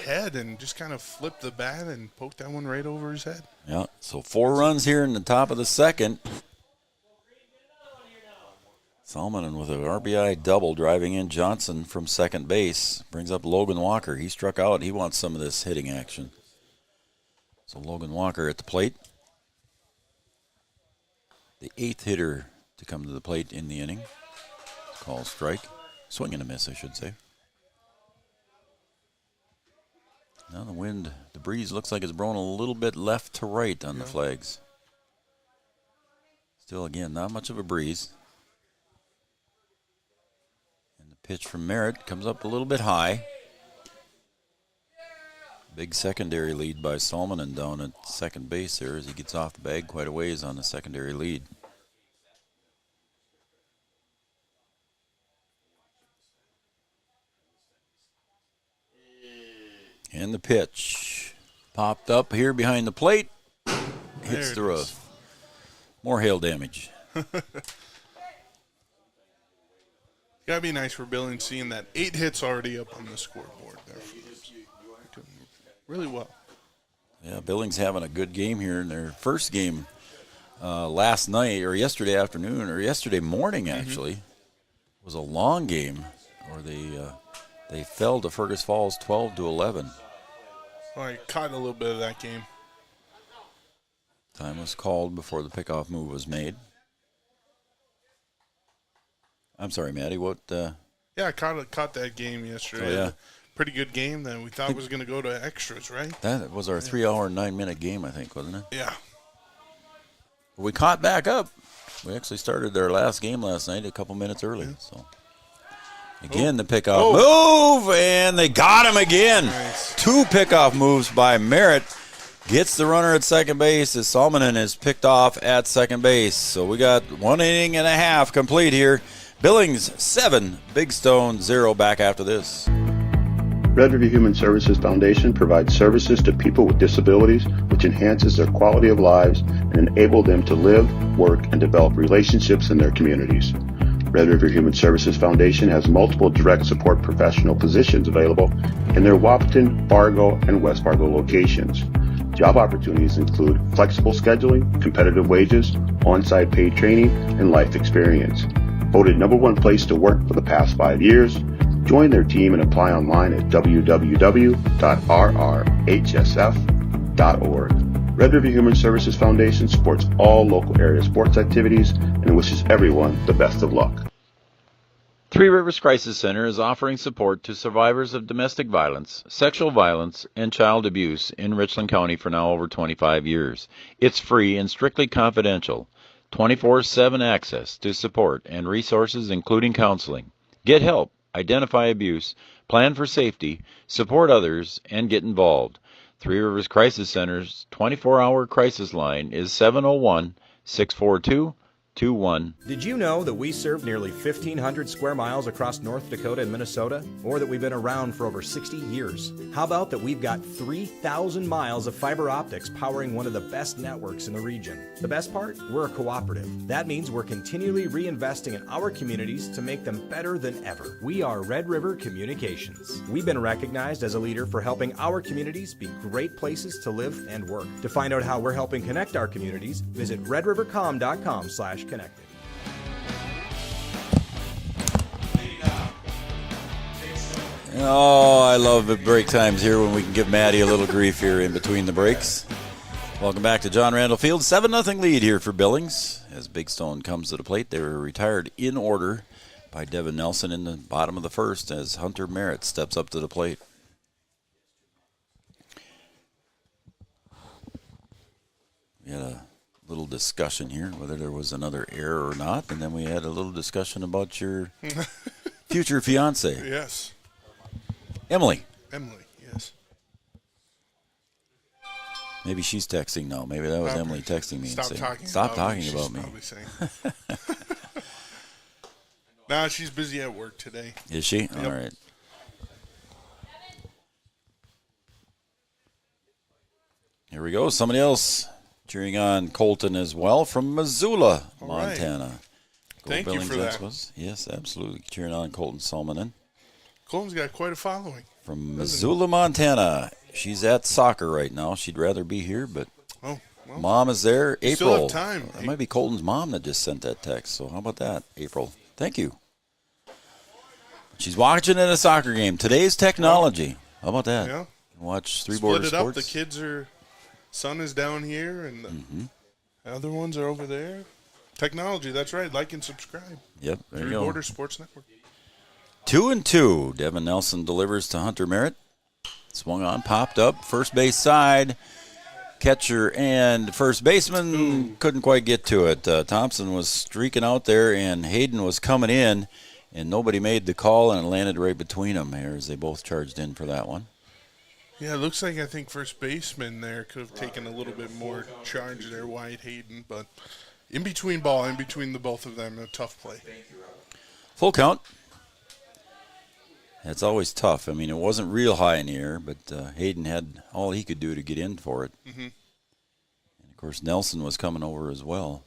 head, and just kind of flipped the bat and poked that one right over his head. Yeah, so 4 runs here in the top of the second. Salmonen with an RBI double driving in Johnson from second base. Brings up Logan Walker. He struck out. He wants some of this hitting action. So Logan Walker at the plate. The 8th hitter to come to the plate in the inning. Call strike. Swing and a miss, I should say. Now the wind, the breeze looks like it's blown a little bit left to right on the flags. Still, again, not much of a breeze. And the pitch from Merritt comes up a little bit high. Big secondary lead by Salmonen down at second base there as he gets off the bag quite a ways on the secondary lead. And the pitch popped up here behind the plate. Hits the roof. More hail damage. Gotta be nice for Billings seeing that 8 hits already up on the scoreboard there for us. Doing really well. Yeah, Billings having a good game here in their first game last night, or yesterday afternoon, or yesterday morning actually. It was a long game where they fell to Fergus Falls 12-11. Well, I caught a little bit of that game. Time was called before the pickoff move was made. I'm sorry, Matty. What? Yeah, I caught that game yesterday. Oh, yeah. Pretty good game that we thought was going to go to extras, right? That was our 3-hour, 9-minute game, I think, wasn't it? Yeah. We caught back up. We actually started their last game last night a couple minutes early. So again, the pickoff move, and they got him again. Nice. 2 pickoff moves by Merritt. Gets the runner at second base as Salmonen is picked off at second base. So we got 1 inning and a half complete here. Billings 7, Big Stone 0 back after this. Red River Human Services Foundation provides services to people with disabilities, which enhances their quality of lives and enable them to live, work, and develop relationships in their communities. Red River Human Services Foundation has multiple direct support professional positions available in their Wahpeton, Fargo, and West Fargo locations. Job opportunities include flexible scheduling, competitive wages, on-site paid training, and life experience. Voted #1 place to work for the past 5 years. Join their team and apply online at www.rrhsf.org. Red River Human Services Foundation supports all local area sports activities and wishes everyone the best of luck. Three Rivers Crisis Center is offering support to survivors of domestic violence, sexual violence, and child abuse in Richland County for now over 25 years. It's free and strictly confidential. 24/7 access to support and resources including counseling. Get help, identify abuse, plan for safety, support others, and get involved. Three Rivers Crisis Center's 24-hour crisis line is 701-642-2727. 2-1. Did you know that we serve nearly 1,500 square miles across North Dakota and Minnesota? Or that we've been around for over 60 years? How about that we've got 3,000 miles of fiber optics powering one of the best networks in the region? The best part? We're a cooperative. That means we're continually reinvesting in our communities to make them better than ever. We are Red River Communications. We've been recognized as a leader for helping our communities be great places to live and work. To find out how we're helping connect our communities, visit redrivercom.com/connected. Oh, I love the break times here when we can give Maddie a little grief here in between the breaks. Welcome back to John Randall Field. 7-0 lead here for Billings as Big Stone comes to the plate. They were retired in order by Devin Nelson in the bottom of the first as Hunter Merritt steps up to the plate. We had a little discussion here whether there was another error or not, and then we had a little discussion about your future fiance. Yes. Emily, yes. Maybe she's texting now. Maybe that was Emily texting me. Stop talking about me. Nah, she's busy at work today. Is she? Yep. All right. Here we go. Somebody else cheering on Colton as well from Missoula, Montana. Right. Thank you for that. Yes, absolutely. Cheering on Colton Salmonen. Colton's got quite a following. From Missoula, Montana. She's at soccer right now. She'd rather be here, but Mom is there. You April. still have time. That might be Colton's mom that just sent that text. So how about that, April? Thank you. She's watching at a soccer game. Today's technology. How about that? Yeah. Watch Three Border Split it Sports. up. The kids son is down here, and the other ones are over there. Technology, that's right. Like and subscribe. Yep, there you Three go. Border Sports Network. 2-2. Devin Nelson delivers to Hunter Merritt. Swung on, popped up, first base side. Catcher and first baseman couldn't quite get to it. Thompson was streaking out there, and Hayden was coming in, and nobody made the call, and it landed right between them here as they both charged in for that one. Yeah, it looks like I think first baseman there could have taken a little bit more charge there, Wyatt Hayden, but in between the both of them, a tough play. Full count. It's always tough. I mean, it wasn't real high in the air, but Hayden had all he could do to get in for it. Mm-hmm. And, of course, Nelson was coming over as well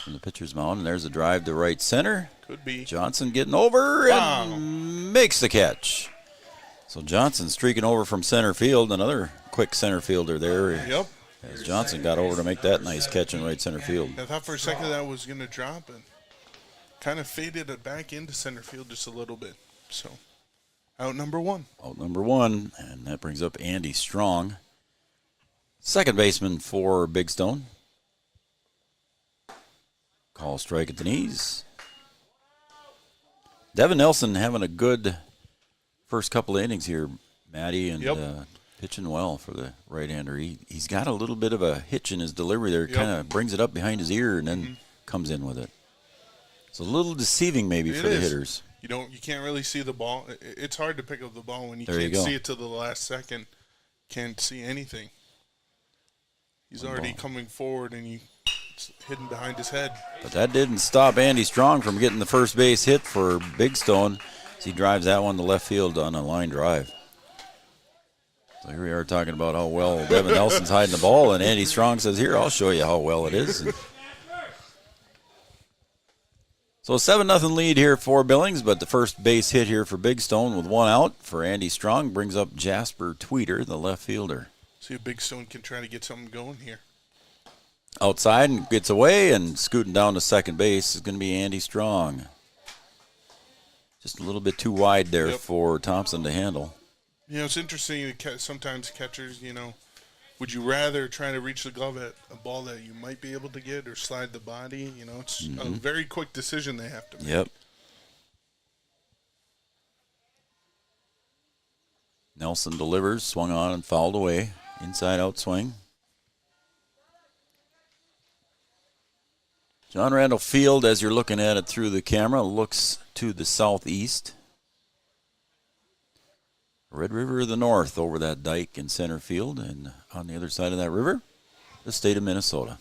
from the pitcher's mound. And there's a drive to right center. Could be. Johnson getting over and makes the catch. So Johnson streaking over from center field. Another quick center fielder there. Yep. As Johnson got over to make that nice catch in right center field. I thought for a second that was going to drop and kind of faded it back into center field just a little bit. So, out number one. And that brings up Andy Strong, second baseman for Big Stone. Call strike at the knees. Devin Nelson having a good first couple of innings here, Matty, and pitching well for the right-hander. He's got a little bit of a hitch in his delivery there, kind of brings it up behind his ear and then comes in with it. It's a little deceiving maybe for the hitters. You can't really see the ball. It's hard to pick up the ball when you can't see it till the last second. Can't see anything. He's already coming forward and it's hidden behind his head. But that didn't stop Andy Strong from getting the first base hit for Big Stone as he drives that one to left field on a line drive. So here we are talking about how well Devin Nelson's hiding the ball, and Andy Strong says, here, I'll show you how well it is. So 7-0 lead here for Billings, but the first base hit here for Big Stone with one out for Andy Strong brings up Jasper Tweeter, the left fielder. See if Big Stone can try to get something going here. Outside and gets away, and scooting down to second base is going to be Andy Strong. Just a little bit too wide there for Thompson to handle. It's interesting. Sometimes catchers, would you rather try to reach the glove at a ball that you might be able to get or slide the body? It's a very quick decision they have to make. Yep. Nelson delivers, swung on and fouled away. Inside-out swing. John Randall Field, as you're looking at it through the camera, looks to the southeast. Red River of the North over that dike in center field, and on the other side of that river, the state of Minnesota.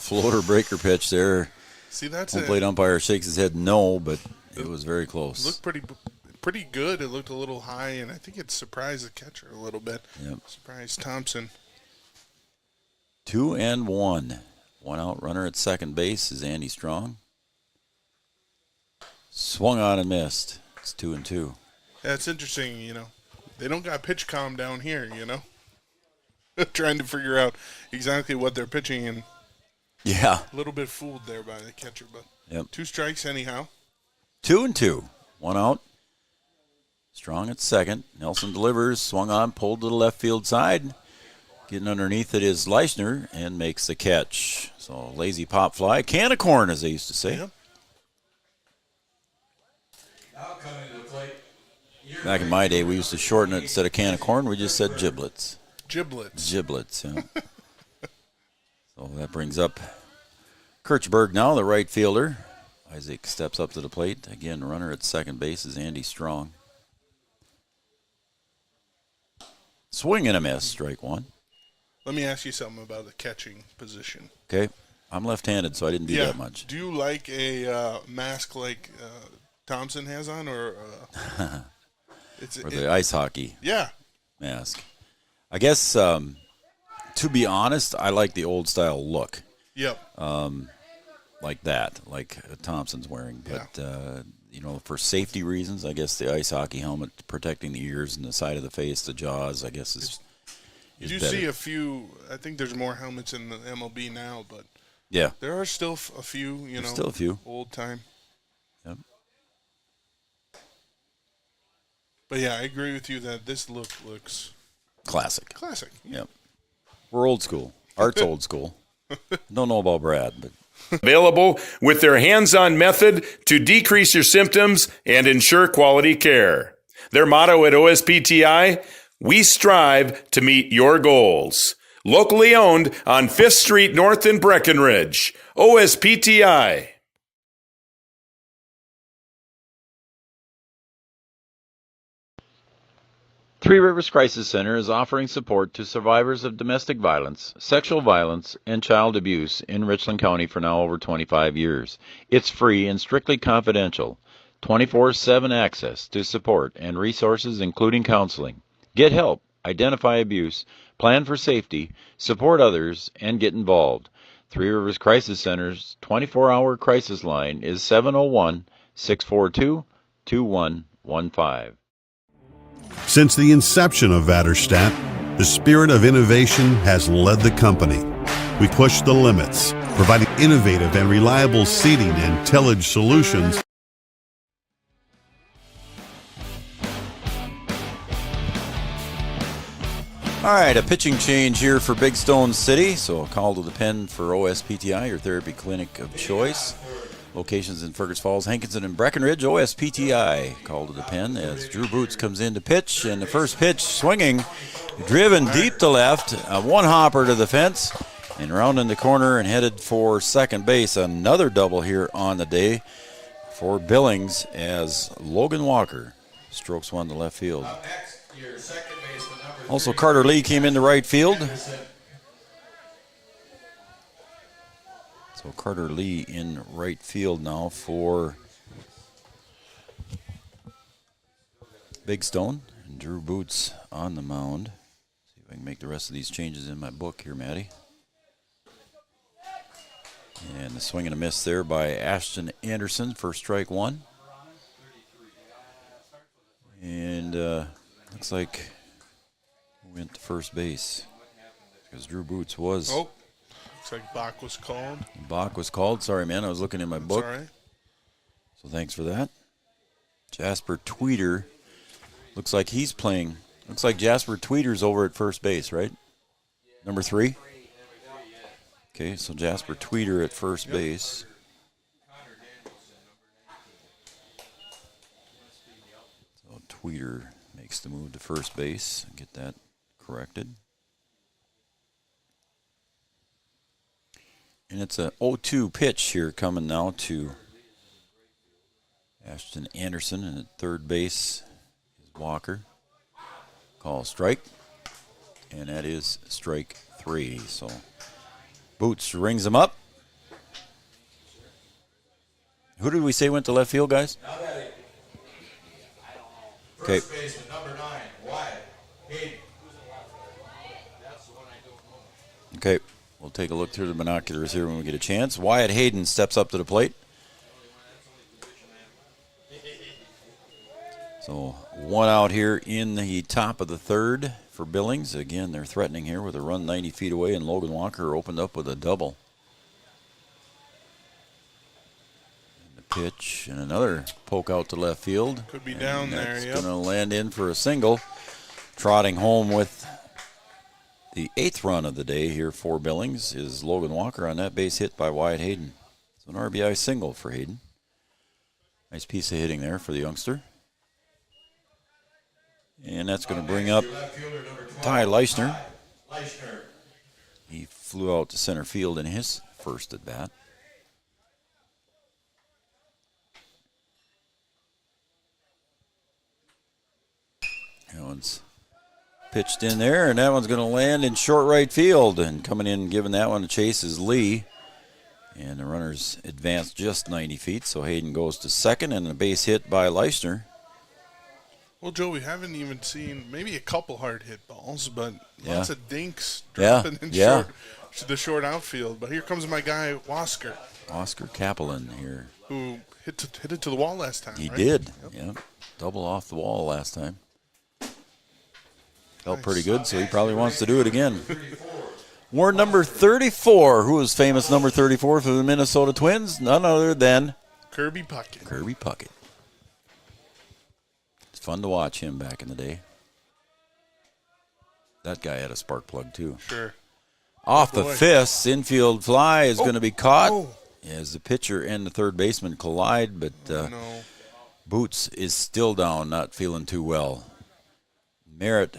floater breaker pitch there. See, that's Home plate umpire shakes his head no, but it was very close. It looked pretty good. It looked a little high, and I think it surprised the catcher a little bit. Yep. Surprised Thompson. 2-1. One out runner at second base is Andy Strong. Swung on and missed. It's 2-2. Yeah, it's interesting, They don't got pitch comm down here, Trying to figure out exactly what they're pitching, and yeah, a little bit fooled there by the catcher, but yep. 2 strikes anyhow. 2-2. One out. Strong at second. Nelson delivers. Swung on, pulled to the left field side. Getting underneath it is Leishner and makes the catch. So lazy pop fly. Can of corn, as they used to say. Yep. Back in my day, we used to shorten it. Instead of can of corn, we just said giblets. Giblets, yeah. So that brings up Kirchberg now, the right fielder. Isaac steps up to the plate. Again, runner at second base is Andy Strong. Swing and a miss, strike one. Let me ask you something about the catching position. Okay. I'm left-handed, so I didn't do that much. Do you like a mask like Thompson has on, or the ice hockey mask? I guess, to be honest, I like the old-style look. Yep. Like that, like Thompson's wearing. But, for safety reasons, I guess the ice hockey helmet protecting the ears and the side of the face, the jaws, I guess is you better. See a few, I think there's more helmets in the MLB now, but yeah, there are still a few, still a few. Old time. Yep. But yeah, I agree with you that this looks classic. Classic. Yep. We're old school. Art's old school. Don't know about Brad, but available with their hands-on method to decrease your symptoms and ensure quality care. Their motto at OSPTI, we strive to meet your goals. Locally owned on 5th Street North in Breckenridge. OSPTI. Three Rivers Crisis Center is offering support to survivors of domestic violence, sexual violence, and child abuse in Richland County for now over 25 years. It's free and strictly confidential. 24/7 access to support and resources including counseling. Get help, identify abuse, plan for safety, support others, and get involved. Three Rivers Crisis Center's 24-hour crisis line is 701-642-2115. Since the inception of Vaterstadt, the spirit of innovation has led the company. We push the limits, providing innovative and reliable seating and tillage solutions. All right, a pitching change here for Big Stone City. So a call to the pen for OSPTI, your therapy clinic of choice. Locations in Fergus Falls, Hankinson, and Breckenridge. OSPTI call to the pen as Drew Boots comes in to pitch. And the first pitch swinging, driven deep to left, one hopper to the fence, and rounding the corner and headed for second base. Another double here on the day for Billings as Logan Walker strokes one to left field. Also, Carter Lee came into right field. So Carter Lee in right field now for Big Stone. And Drew Boots on the mound. See if I can make the rest of these changes in my book here, Matty. And the swing and a miss there by Ashton Anderson for strike one. And looks like we went to first base because Drew Boots was... Oh. Looks like Bach was called. Bach was called. Sorry, man. I was looking in my book. Sorry. So thanks for that. Jasper Tweeter. Looks like he's playing. Looks like Jasper Tweeter's over at first base, right? Number 3? Okay, so Jasper Tweeter at first base. So Tweeter makes the move to first base. Get that corrected. And it's a 0-2 pitch here coming now to Ashton Anderson. And at third base is Walker. Call strike. And that is strike 3. So Boots rings him up. Who did we say went to left field, guys? Okay. First baseman, number 9, Wyatt Hayden. Okay, we'll take a look through the binoculars here when we get a chance. Wyatt Hayden steps up to the plate. So 1 out here in the top of the third for Billings. Again, they're threatening here with a run 90 feet away, and Logan Walker opened up with a double. And the pitch and another poke out to left field. Could be down there, It's yep. going to land in for a single. Trotting home with the 8th run of the day here for Billings is Logan Walker on that base hit by Wyatt Hayden. So an RBI single for Hayden. Nice piece of hitting there for the youngster. And that's going to bring up Ty Leishner. He flew out to center field in his first at bat. That one's pitched in there, and that one's going to land in short right field. And coming in and giving that one a chase is Lee. And the runners advance just 90 feet, so Hayden goes to second, and a base hit by Leishner. Well, Joe, we haven't even seen maybe a couple hard hit balls, but Yeah. lots of dinks dropping in Yeah. the short outfield. But here comes my guy, Oscar, Oscar Kaplan here. who hit it to the wall last time. He right? did. Yep. Yep. Double off the wall last time. Felt pretty good, so he probably wants to do it again. We're number 34. Who is famous number 34 for the Minnesota Twins? None other than Kirby Puckett. Kirby Puckett. It's fun to watch him back in the day. That guy had a spark plug, too. Sure. Off the boy. fist, infield fly is going to be caught Oh. as the pitcher and the third baseman collide, but No. Boots is still down, not feeling too well. Merritt,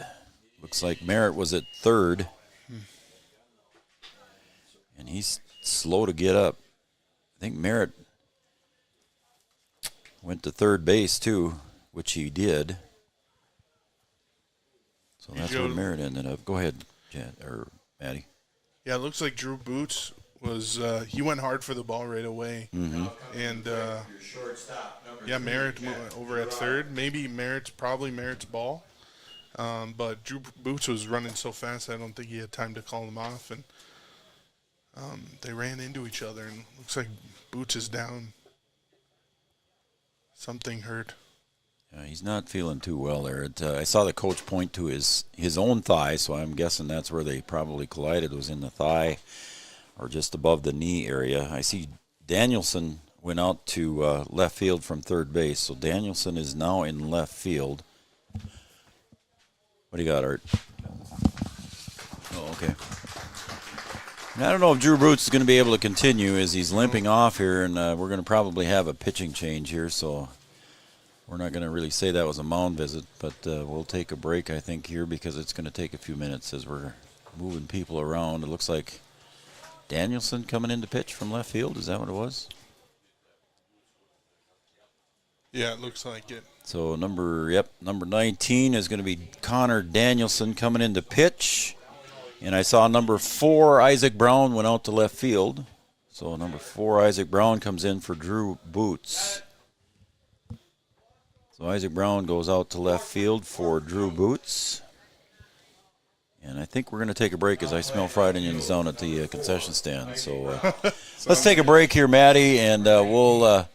looks like Merritt was at third. And he's slow to get up. I think Merritt went to third base, too, which he did. So that's where Merritt ended up. Go ahead, Jan, or Maddie. Yeah, it looks like Drew Boots was he went hard for the ball right away. Mm-hmm. And yeah, Merritt went over at third. Maybe Merritt's ball. But Drew Boots was running so fast I don't think he had time to call him off, and they ran into each other, and looks like Boots is down. Something hurt. He's not feeling too well there. I saw the coach point to his own thigh, so I'm guessing that's where they probably collided, was in the thigh or just above the knee area. I see Danielson went out to left field from third base, so Danielson is now in left field. What do you got, Art? Oh, okay. I don't know if Drew Boots is going to be able to continue as he's limping off here, and we're going to probably have a pitching change here, so we're not going to really say that was a mound visit, but we'll take a break, I think, here because it's going to take a few minutes as we're moving people around. It looks like Danielson coming in to pitch from left field. Is that what it was? Yeah, it looks like it. So number 19 is going to be Connor Danielson coming in to pitch. And I saw number 4, Isaac Brown, went out to left field. So number 4, Isaac Brown, comes in for Drew Boots. So Isaac Brown goes out to left field for Drew Boots. And I think we're going to take a break as I smell fried onions down at the concession stand. So let's take a break here, Maddie, and we'll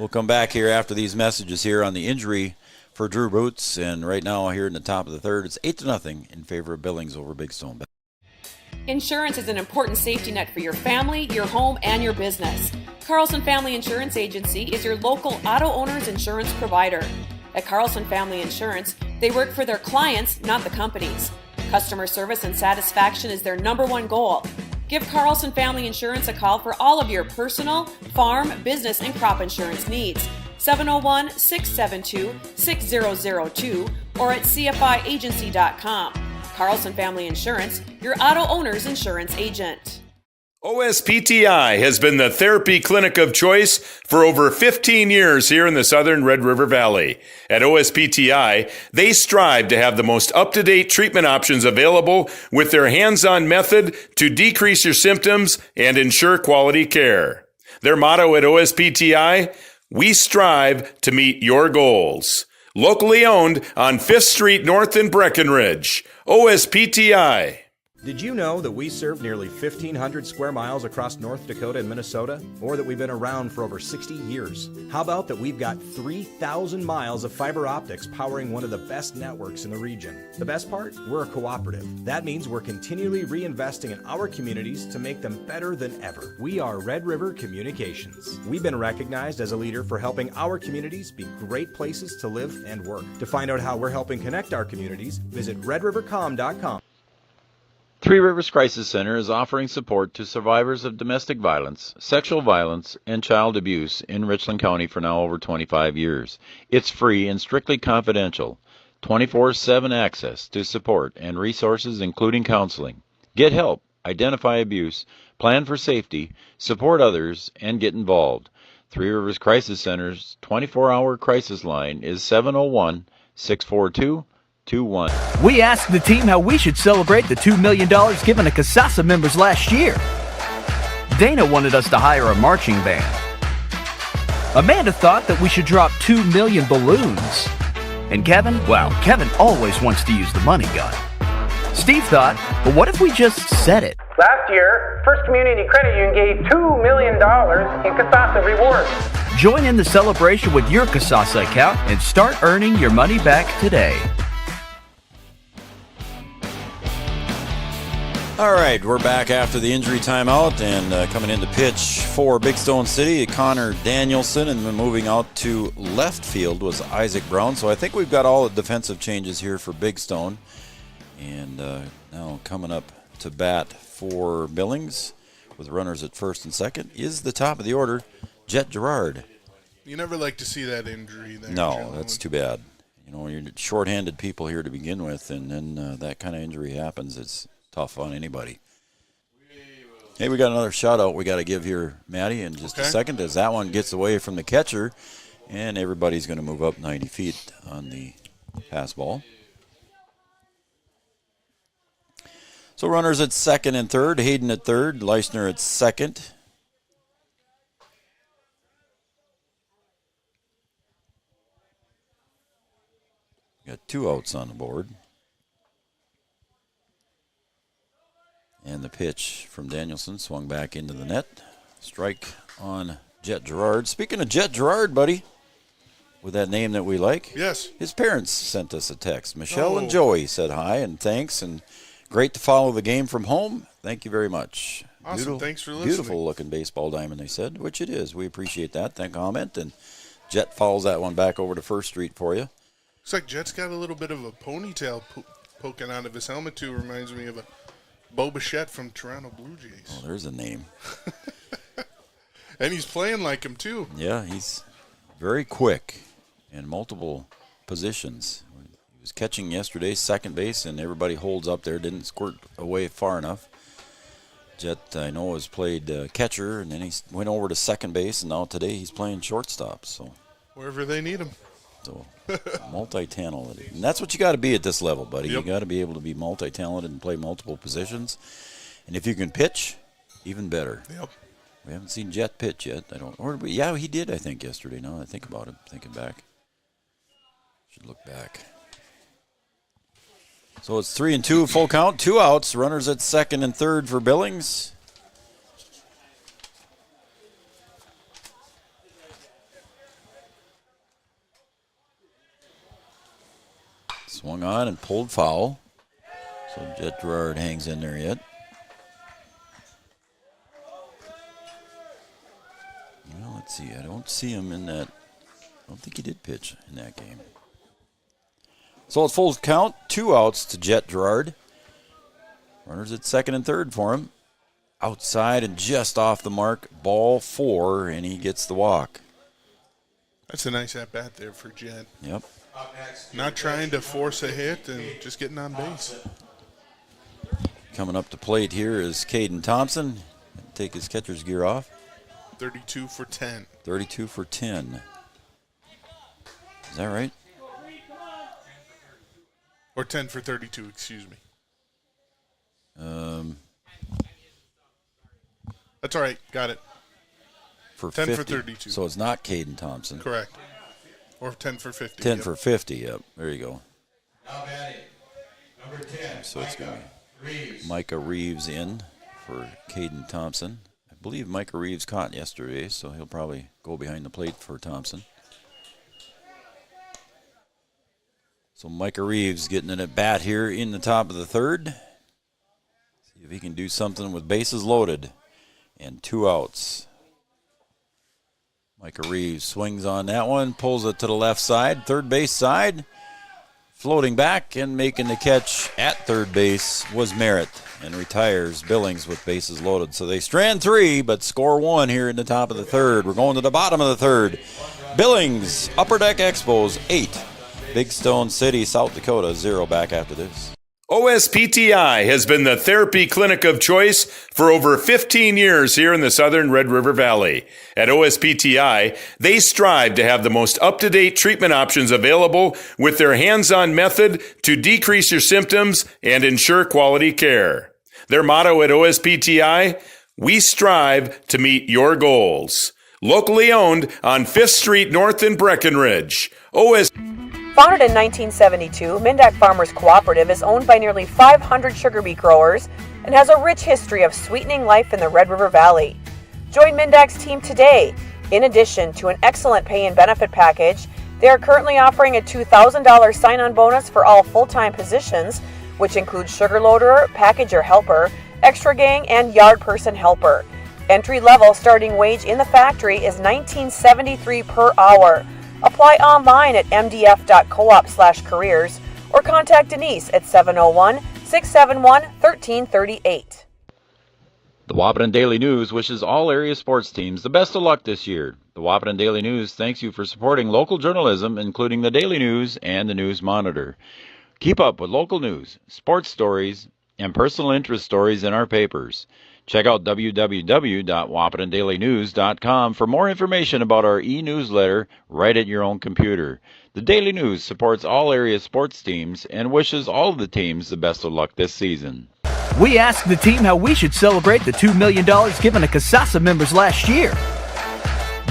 come back here after these messages here on the injury for Drew Boots. And right now here in the top of the third, it's 8-0 in favor of Billings over Big Stone. Insurance is an important safety net for your family, your home, and your business. Carlson Family Insurance Agency is your local auto owner's insurance provider. At Carlson Family Insurance, they work for their clients, not the companies. Customer service and satisfaction is their /1 goal. Give Carlson Family Insurance a call for all of your personal, farm, business, and crop insurance needs. 701-672-6002 or at cfiagency.com. Carlson Family Insurance, your auto owner's insurance agent. OSPTI has been the therapy clinic of choice for over 15 years here in the southern Red River Valley. At OSPTI, they strive to have the most up-to-date treatment options available with their hands-on method to decrease your symptoms and ensure quality care. Their motto at OSPTI, we strive to meet your goals. Locally owned on 5th Street North in Breckenridge. OSPTI. Did you know that we serve nearly 1,500 square miles across North Dakota and Minnesota? Or that we've been around for over 60 years? How about that we've got 3,000 miles of fiber optics powering one of the best networks in the region? The best part? We're a cooperative. That means we're continually reinvesting in our communities to make them better than ever. We are Red River Communications. We've been recognized as a leader for helping our communities be great places to live and work. To find out how we're helping connect our communities, visit redrivercom.com. Three Rivers Crisis Center is offering support to survivors of domestic violence, sexual violence, and child abuse in Richland County for now over 25 years. It's free and strictly confidential. 24/7 access to support and resources including counseling. Get help, identify abuse, plan for safety, support others, and get involved. Three Rivers Crisis Center's 24-hour crisis line is 701-642-21. We asked the team how we should celebrate the $2 million given to CASASA members last year. Dana wanted us to hire a marching band. Amanda thought that we should drop 2 million balloons. And Kevin always wants to use the money gun. Steve thought, well, what if we just said it? Last year, First Community Credit Union gave $2 million in CASASA rewards. Join in the celebration with your CASASA account and start earning your money back today. All right, we're back after the injury timeout, and coming in to pitch for Big Stone City, Connor Danielson, and then moving out to left field was Isaac Brown. So I think we've got all the defensive changes here for Big Stone. And now coming up to bat for Billings with runners at first and second is the top of the order, Jet Gerard. You never like to see that injury there. No, gentlemen. That's too bad. You know, you're shorthanded people here to begin with, and then that kind of injury happens. It's tough on anybody. Hey, we got another shout out we got to give here, Maddie, in just a second, as that one gets away from the catcher, and everybody's going to move up 90 feet on the pass ball. So runners at second and third, Hayden at third, Leisner at second. Got 2 outs on the board. And the pitch from Danielson swung back into the net. Strike on Jet Gerard. Speaking of Jet Gerard, buddy, with that name that we like. Yes. His parents sent us a text. Michelle and Joey said hi and thanks, and great to follow the game from home. Thank you very much. Awesome. Thanks for listening. Beautiful looking baseball diamond, they said, which it is. We appreciate that. Thank comment. And Jet follows that one back over to First Street for you. Looks like Jet's got a little bit of a ponytail poking out of his helmet, too. Reminds me of a Bo Bichette from Toronto Blue Jays. Oh, there's a name. And he's playing like him, too. Yeah, he's very quick in multiple positions. He was catching yesterday, second base, and everybody holds up there. Didn't squirt away far enough. Jet, I know, has played catcher, and then he went over to second base, and now today he's playing shortstop. So wherever they need him. So multi-talented. And that's what you got to be at this level, buddy. Yep. You got to be able to be multi-talented and play multiple positions. And if you can pitch, even better. Yep. We haven't seen Jet pitch yet. Yeah, he did, I think, yesterday. Now that I think about it, thinking back. Should look back. So it's 3-2, full count, 2 outs. Runners at second and third for Billings. Swung on and pulled foul. So Jet Gerard hangs in there yet. Well, let's see. I don't see him in that. I don't think he did pitch in that game. So it's full count, 2 outs to Jet Gerard. Runners at second and third for him. Outside and just off the mark. Ball 4, and he gets the walk. That's a nice at-bat there for Jet. Yep. Not trying to force a hit and just getting on base. Coming up to plate here is Caden Thompson. Take his catcher's gear off. 32 for 10. 32 for 10. Is that right? Or 10 for 32, excuse me. That's all right. Got it. for 10 50. for 32. So it's not Caden Thompson. Correct. Or 10 for 50. 10 for 50, yep. There you go. Now batting, number 10, So it's going to be Reeves. Micah Reeves in for Caden Thompson. I believe Micah Reeves caught yesterday, so he'll probably go behind the plate for Thompson. So Micah Reeves getting an at-bat here in the top of the third. See if he can do something with bases loaded and 2 outs. Micah Reeves swings on that one, pulls it to the left side, third base side. Floating back and making the catch at third base was Merritt, and retires Billings with bases loaded. So they strand 3, but score 1 here in the top of the third. We're going to the bottom of the third. Billings, Upper Deck Expos, 8. Big Stone City, South Dakota, 0 back after this. OSPTI has been the therapy clinic of choice for over 15 years here in the southern Red River Valley. At OSPTI, they strive to have the most up-to-date treatment options available with their hands-on method to decrease your symptoms and ensure quality care. Their motto at OSPTI, we strive to meet your goals. Locally owned on 5th Street North in Breckenridge. Founded in 1972, Mindak Farmers Cooperative is owned by nearly 500 sugar beet growers and has a rich history of sweetening life in the Red River Valley. Join Mindak's team today. In addition to an excellent pay and benefit package, they are currently offering a $2,000 sign-on bonus for all full-time positions, which includes sugar loader, packager helper, extra gang, and yard person helper. Entry-level starting wage in the factory is $19.73 per hour. Apply online at mdf.coop/careers or contact Denise at 701-671-1338. The Wahpeton Daily News wishes all area sports teams the best of luck this year. The Wahpeton Daily News thanks you for supporting local journalism, including the Daily News and the News Monitor. Keep up with local news, sports stories, and personal interest stories in our papers. Check out www.wahpetondailynews.com for more information about our e-newsletter right at your own computer. The Daily News supports all area sports teams and wishes all of the teams the best of luck this season. We asked the team how we should celebrate the $2 million given to CASASA members last year.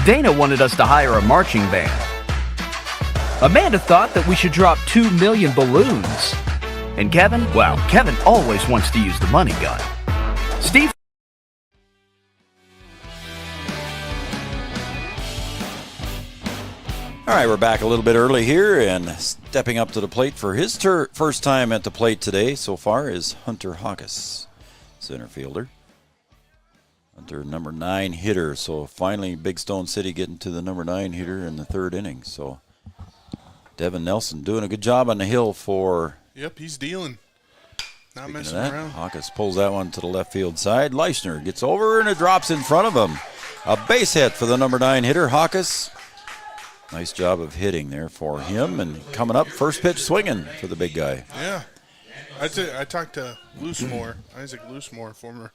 Dana wanted us to hire a marching band. Amanda thought that we should drop 2 million balloons. And Kevin, well, Kevin always wants to use the money gun. Steve. All right, we're back a little bit early here, and stepping up to the plate for his first time at the plate today so far is Hunter Hawkes, center fielder. Hunter, number 9 hitter, so finally Big Stone City getting to the number 9 hitter in the third inning. So Devin Nelson doing a good job on the hill for... Yep, he's dealing. Not messing that, around. Hawkes pulls that one to the left field side. Leishner gets over, and it drops in front of him. A base hit for the number 9 hitter, Hawkes. Nice job of hitting there for him, and coming up, first pitch swinging for the big guy. Yeah. I talked to Isaac Loosemore, former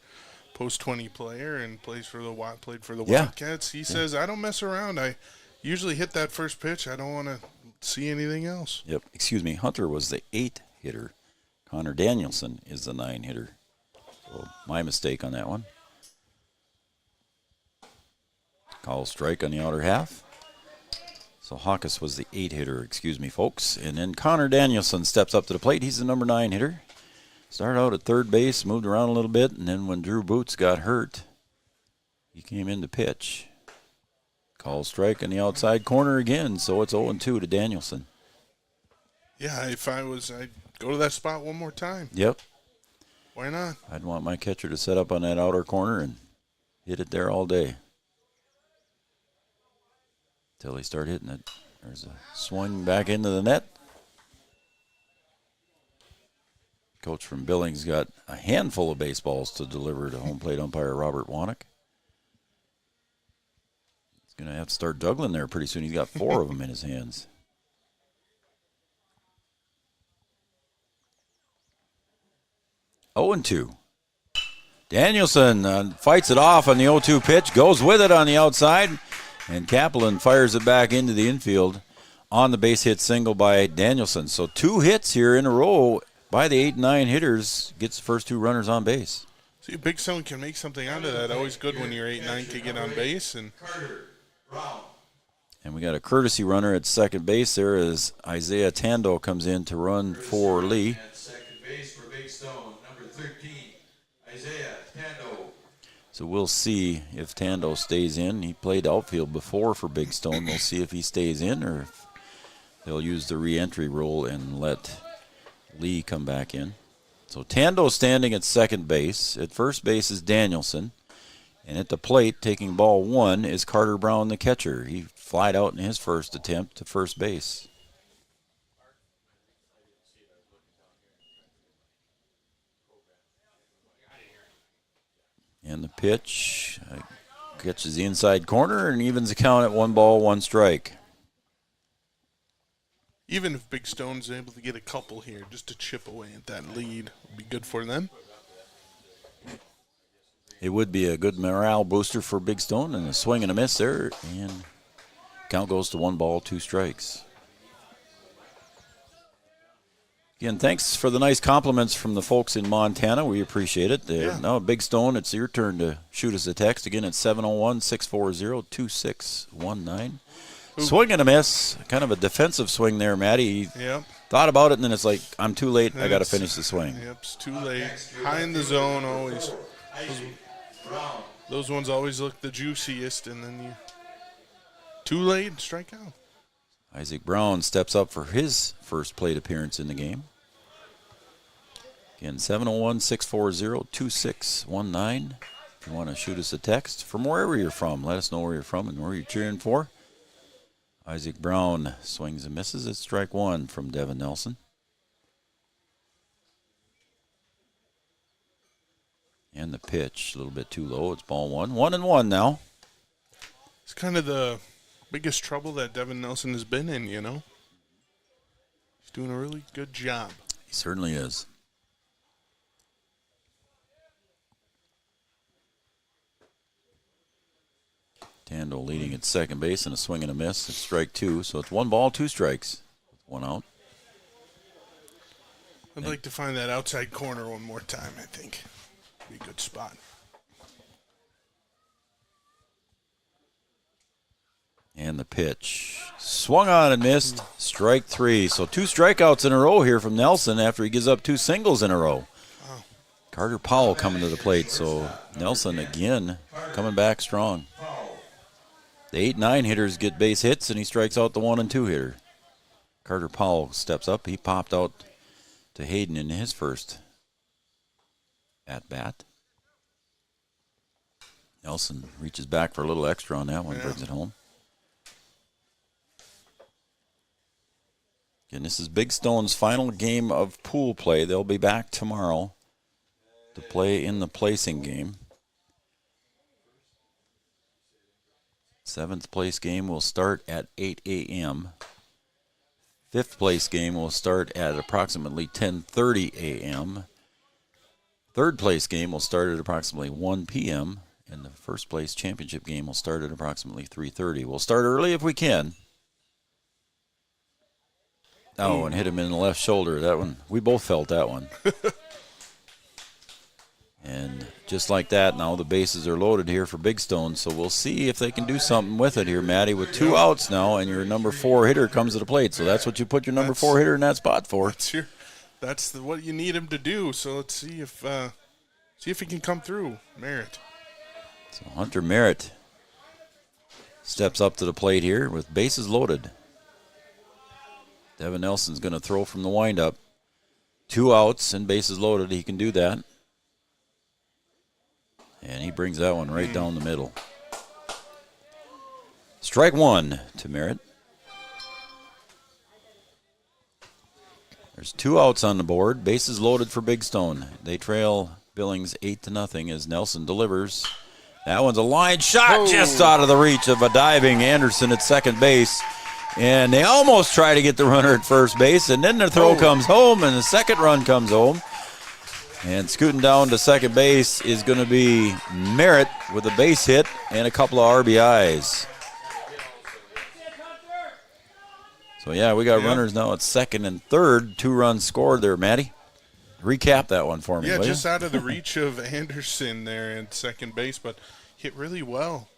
post-20 player and played for the Wildcats. He says, I don't mess around. I usually hit that first pitch. I don't want to see anything else. Yep. Excuse me. Hunter was the 8 hitter. Connor Danielson is the 9 hitter. So my mistake on that one. Call strike on the outer half. So Hawkes was the 8 hitter, excuse me, folks. And then Connor Danielson steps up to the plate. He's the number 9 hitter. Started out at third base, moved around a little bit, and then when Drew Boots got hurt, he came in to pitch. Call strike on the outside corner again, so it's 0-2 to Danielson. Yeah, if I was, I'd go to that spot one more time. Yep. Why not? I'd want my catcher to set up on that outer corner and hit it there all day. Until he start hitting it. There's a swing back into the net. Coach from Billings got a handful of baseballs to deliver to home plate umpire Robert Wannock. He's going to have to start juggling there pretty soon. He's got 4 of them in his hands. Oh, and 2. Danielson fights it off on the 0-2 pitch, goes with it on the outside, and Kaplan fires it back into the infield on the base hit single by Danielson. So 2 hits here in a row by the 8 and 9 hitters, gets the first 2 runners on base. See, Big Stone can make something out of that. Always good when you're 8-9 to get on base. And we got a courtesy runner at second base there as Isaiah Tando comes in to run for Lee. At second base for Big Stone, number 13, Isaiah Tando. So we'll see if Tando stays in. He played outfield before for Big Stone. We'll see if he stays in or if they'll use the re-entry rule and let Lee come back in. So Tando standing at second base. At first base is Danielson. And at the plate, taking ball one, is Carter Brown, the catcher. He flied out in his first attempt to first base. And the pitch catches the inside corner and evens the count at 1 ball, 1 strike. even if Big Stone's able to get a couple here just to chip away at that lead, would be good for them. It would be a good morale booster for Big Stone, and a swing and a miss there, and count goes to 1 ball, 2 strikes. Again, thanks for the nice compliments from the folks in Montana. We appreciate it. Now, Big Stone, it's your turn to shoot us a text. Again, it's 701-640-2619. Swing and a miss. Kind of a defensive swing there, Matty. Yep. Thought about it, and then it's like, I'm too late. I got to finish the swing. Yep, it's too late. High in the zone always. Those ones always look the juiciest, and then you too late, strike out. Isaac Brown steps up for his first plate appearance in the game. Again, 701-640-2619. If you want to shoot us a text from wherever you're from, let us know where you're from and where you're cheering for. Isaac Brown swings and misses at strike 1 from Devin Nelson. And the pitch, a little bit too low. It's ball 1. 1-1 now. It's kind of the biggest trouble that Devin Nelson has been in, you know. He's doing a really good job. He certainly is. Tando leading at second base and a swing and a miss at strike 2. So it's 1 ball, 2 strikes. 1 out. I'd like to find that outside corner one more time, I think. Be a good spot. And the pitch. Swung on and missed. Strike 3. So 2 strikeouts in a row here from Nelson after he gives up 2 singles in a row. Wow. Carter Powell coming to the plate. So Nelson again coming back strong. The 8-9 hitters get base hits, and he strikes out the 1 and 2 hitter. Carter Powell steps up. He popped out to Hayden in his first at-bat. Nelson reaches back for a little extra on that one, brings it home. And this is Big Stone's final game of pool play. They'll be back tomorrow to play in the placing game. 7th place game will start at 8 a.m. 5th place game will start at approximately 10:30 a.m. 3rd place game will start at approximately 1 p.m. And the 1st place championship game will start at approximately 3:30. We'll start early if we can. Oh, and hit him in the left shoulder. That one, we both felt that one. And just like that, now the bases are loaded here for Big Stone. So we'll see if they can do something with it here, Matty, with 2 outs now, and your number 4 hitter comes to the plate. So that's what you put your number 4 hitter in that spot for. That's what you need him to do. So let's see if he can come through. Merritt. So Hunter Merritt steps up to the plate here with bases loaded. Devin Nelson's going to throw from the windup. 2 outs and bases loaded. He can do that. And he brings that one right down the middle. Strike 1 to Merritt. There's 2 outs on the board. Bases loaded for Big Stone. They trail Billings 8-0 as Nelson delivers. That one's a line shot just out of the reach of a diving Anderson at second base. And they almost try to get the runner at first base, and then the throw comes home, and the second run comes home. And scooting down to second base is going to be Merritt with a base hit and a couple of RBIs. So, yeah, we got runners now at second and third. 2 runs scored there, Matty. Recap that one for me, Yeah, will just you? out of the reach of Anderson there at second base, but hit really well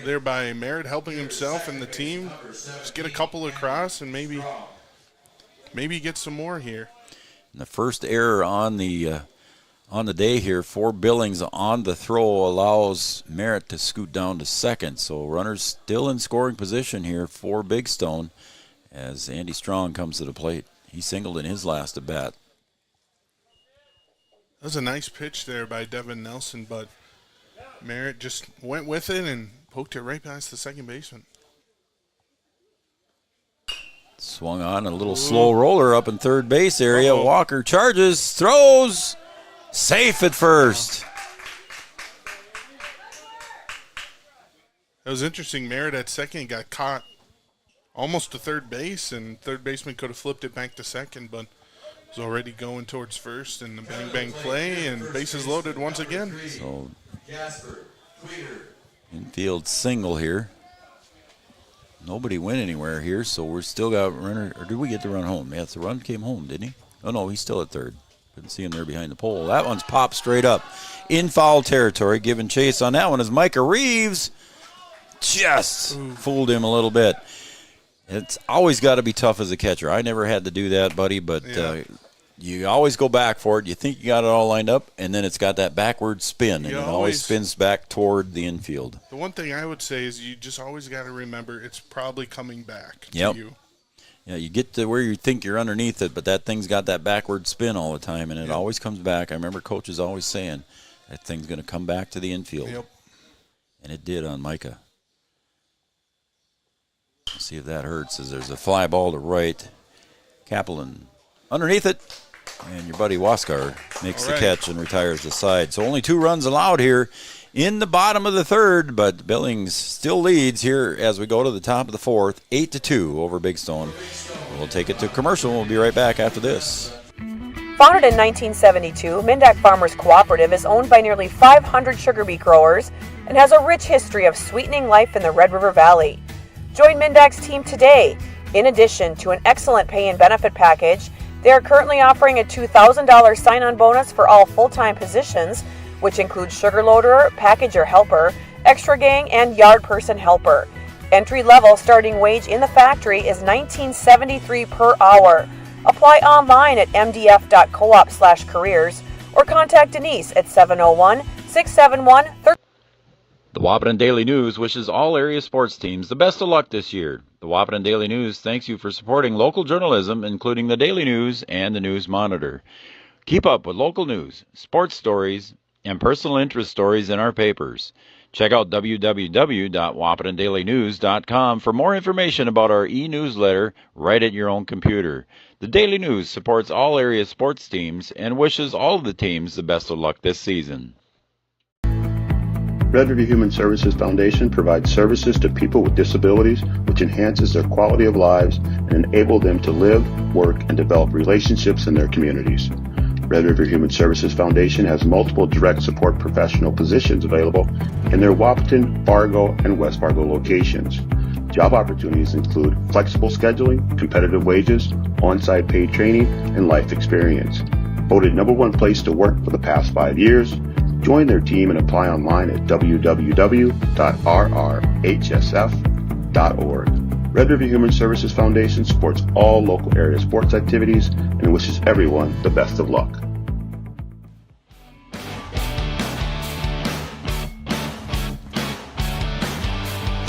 there by Merritt, helping himself and the team. Just get a couple across and maybe get some more here. And the first error on the day here for Billings on the throw allows Merritt to scoot down to second. So runners still in scoring position here for Big Stone as Andy Strong comes to the plate. He singled in his last at bat. That was a nice pitch there by Devin Nelson, but Merritt just went with it and poked it right past the second baseman. Swung on a little slow roller up in third base area. Walker charges, throws, safe at first. It was interesting. Merritt at second got caught almost to third base, and third baseman could have flipped it back to second, but was already going towards first, and the bang-bang play, and bases loaded once again. So, infield single here. Nobody went anywhere here, so we're still got runner. Or did we get the run home? Yeah, the run came home, didn't he? Oh, no, he's still at third. Couldn't see him there behind the pole. That one's popped straight up in foul territory. Giving chase on that one is Micah Reeves. Just fooled him a little bit. It's always got to be tough as a catcher. I never had to do that, buddy, but you always go back for it. You think you got it all lined up, and then it's got that backward spin, and it always spins back toward the infield. The one thing I would say is you just always got to remember it's probably coming back to you. Yeah, you get to where you think you're underneath it, but that thing's got that backward spin all the time, and it always comes back. I remember coaches always saying that thing's going to come back to the infield. Yep. And it did on Micah. Let's see if that hurts, as there's a fly ball to right. Kaplan underneath it, and your buddy Waskar makes the catch and retires the side. So only 2 runs allowed here in the bottom of the third, but Billings still leads here as we go to the top of the fourth, 8-2 over Big Stone. We'll take it to commercial. We'll be right back after this. Founded in 1972, Mindak Farmers Cooperative is owned by nearly 500 sugar beet growers and has a rich history of sweetening life in the Red River Valley. Join Mindak's team today. In addition to an excellent pay and benefit package, they are currently offering a $2,000 sign-on bonus for all full-time positions, which includes sugar loader, packager helper, extra gang, and yard person helper. Entry-level starting wage in the factory is $19.73 per hour. Apply online at mdf.coop/careers or contact Denise at 701-671-13. The Wahpeton Daily News wishes all area sports teams the best of luck this year. The Wahpeton Daily News thanks you for supporting local journalism, including the Daily News and the News Monitor. Keep up with local news, sports stories, and personal interest stories in our papers. Check out www.wahpetondailynews.com for more information about our e-newsletter right at your own computer. The Daily News supports all area sports teams and wishes all of the teams the best of luck this season. Red River Human Services Foundation provides services to people with disabilities, which enhances their quality of lives and enable them to live, work, and develop relationships in their communities. Red River Human Services Foundation has multiple direct support professional positions available in their Wahpeton, Fargo, and West Fargo locations. Job opportunities include flexible scheduling, competitive wages, on-site paid training, and life experience. Voted #1 place to work for the past 5 years. Join their team and apply online at www.rrhsf.org. Red River Human Services Foundation supports all local area sports activities and wishes everyone the best of luck.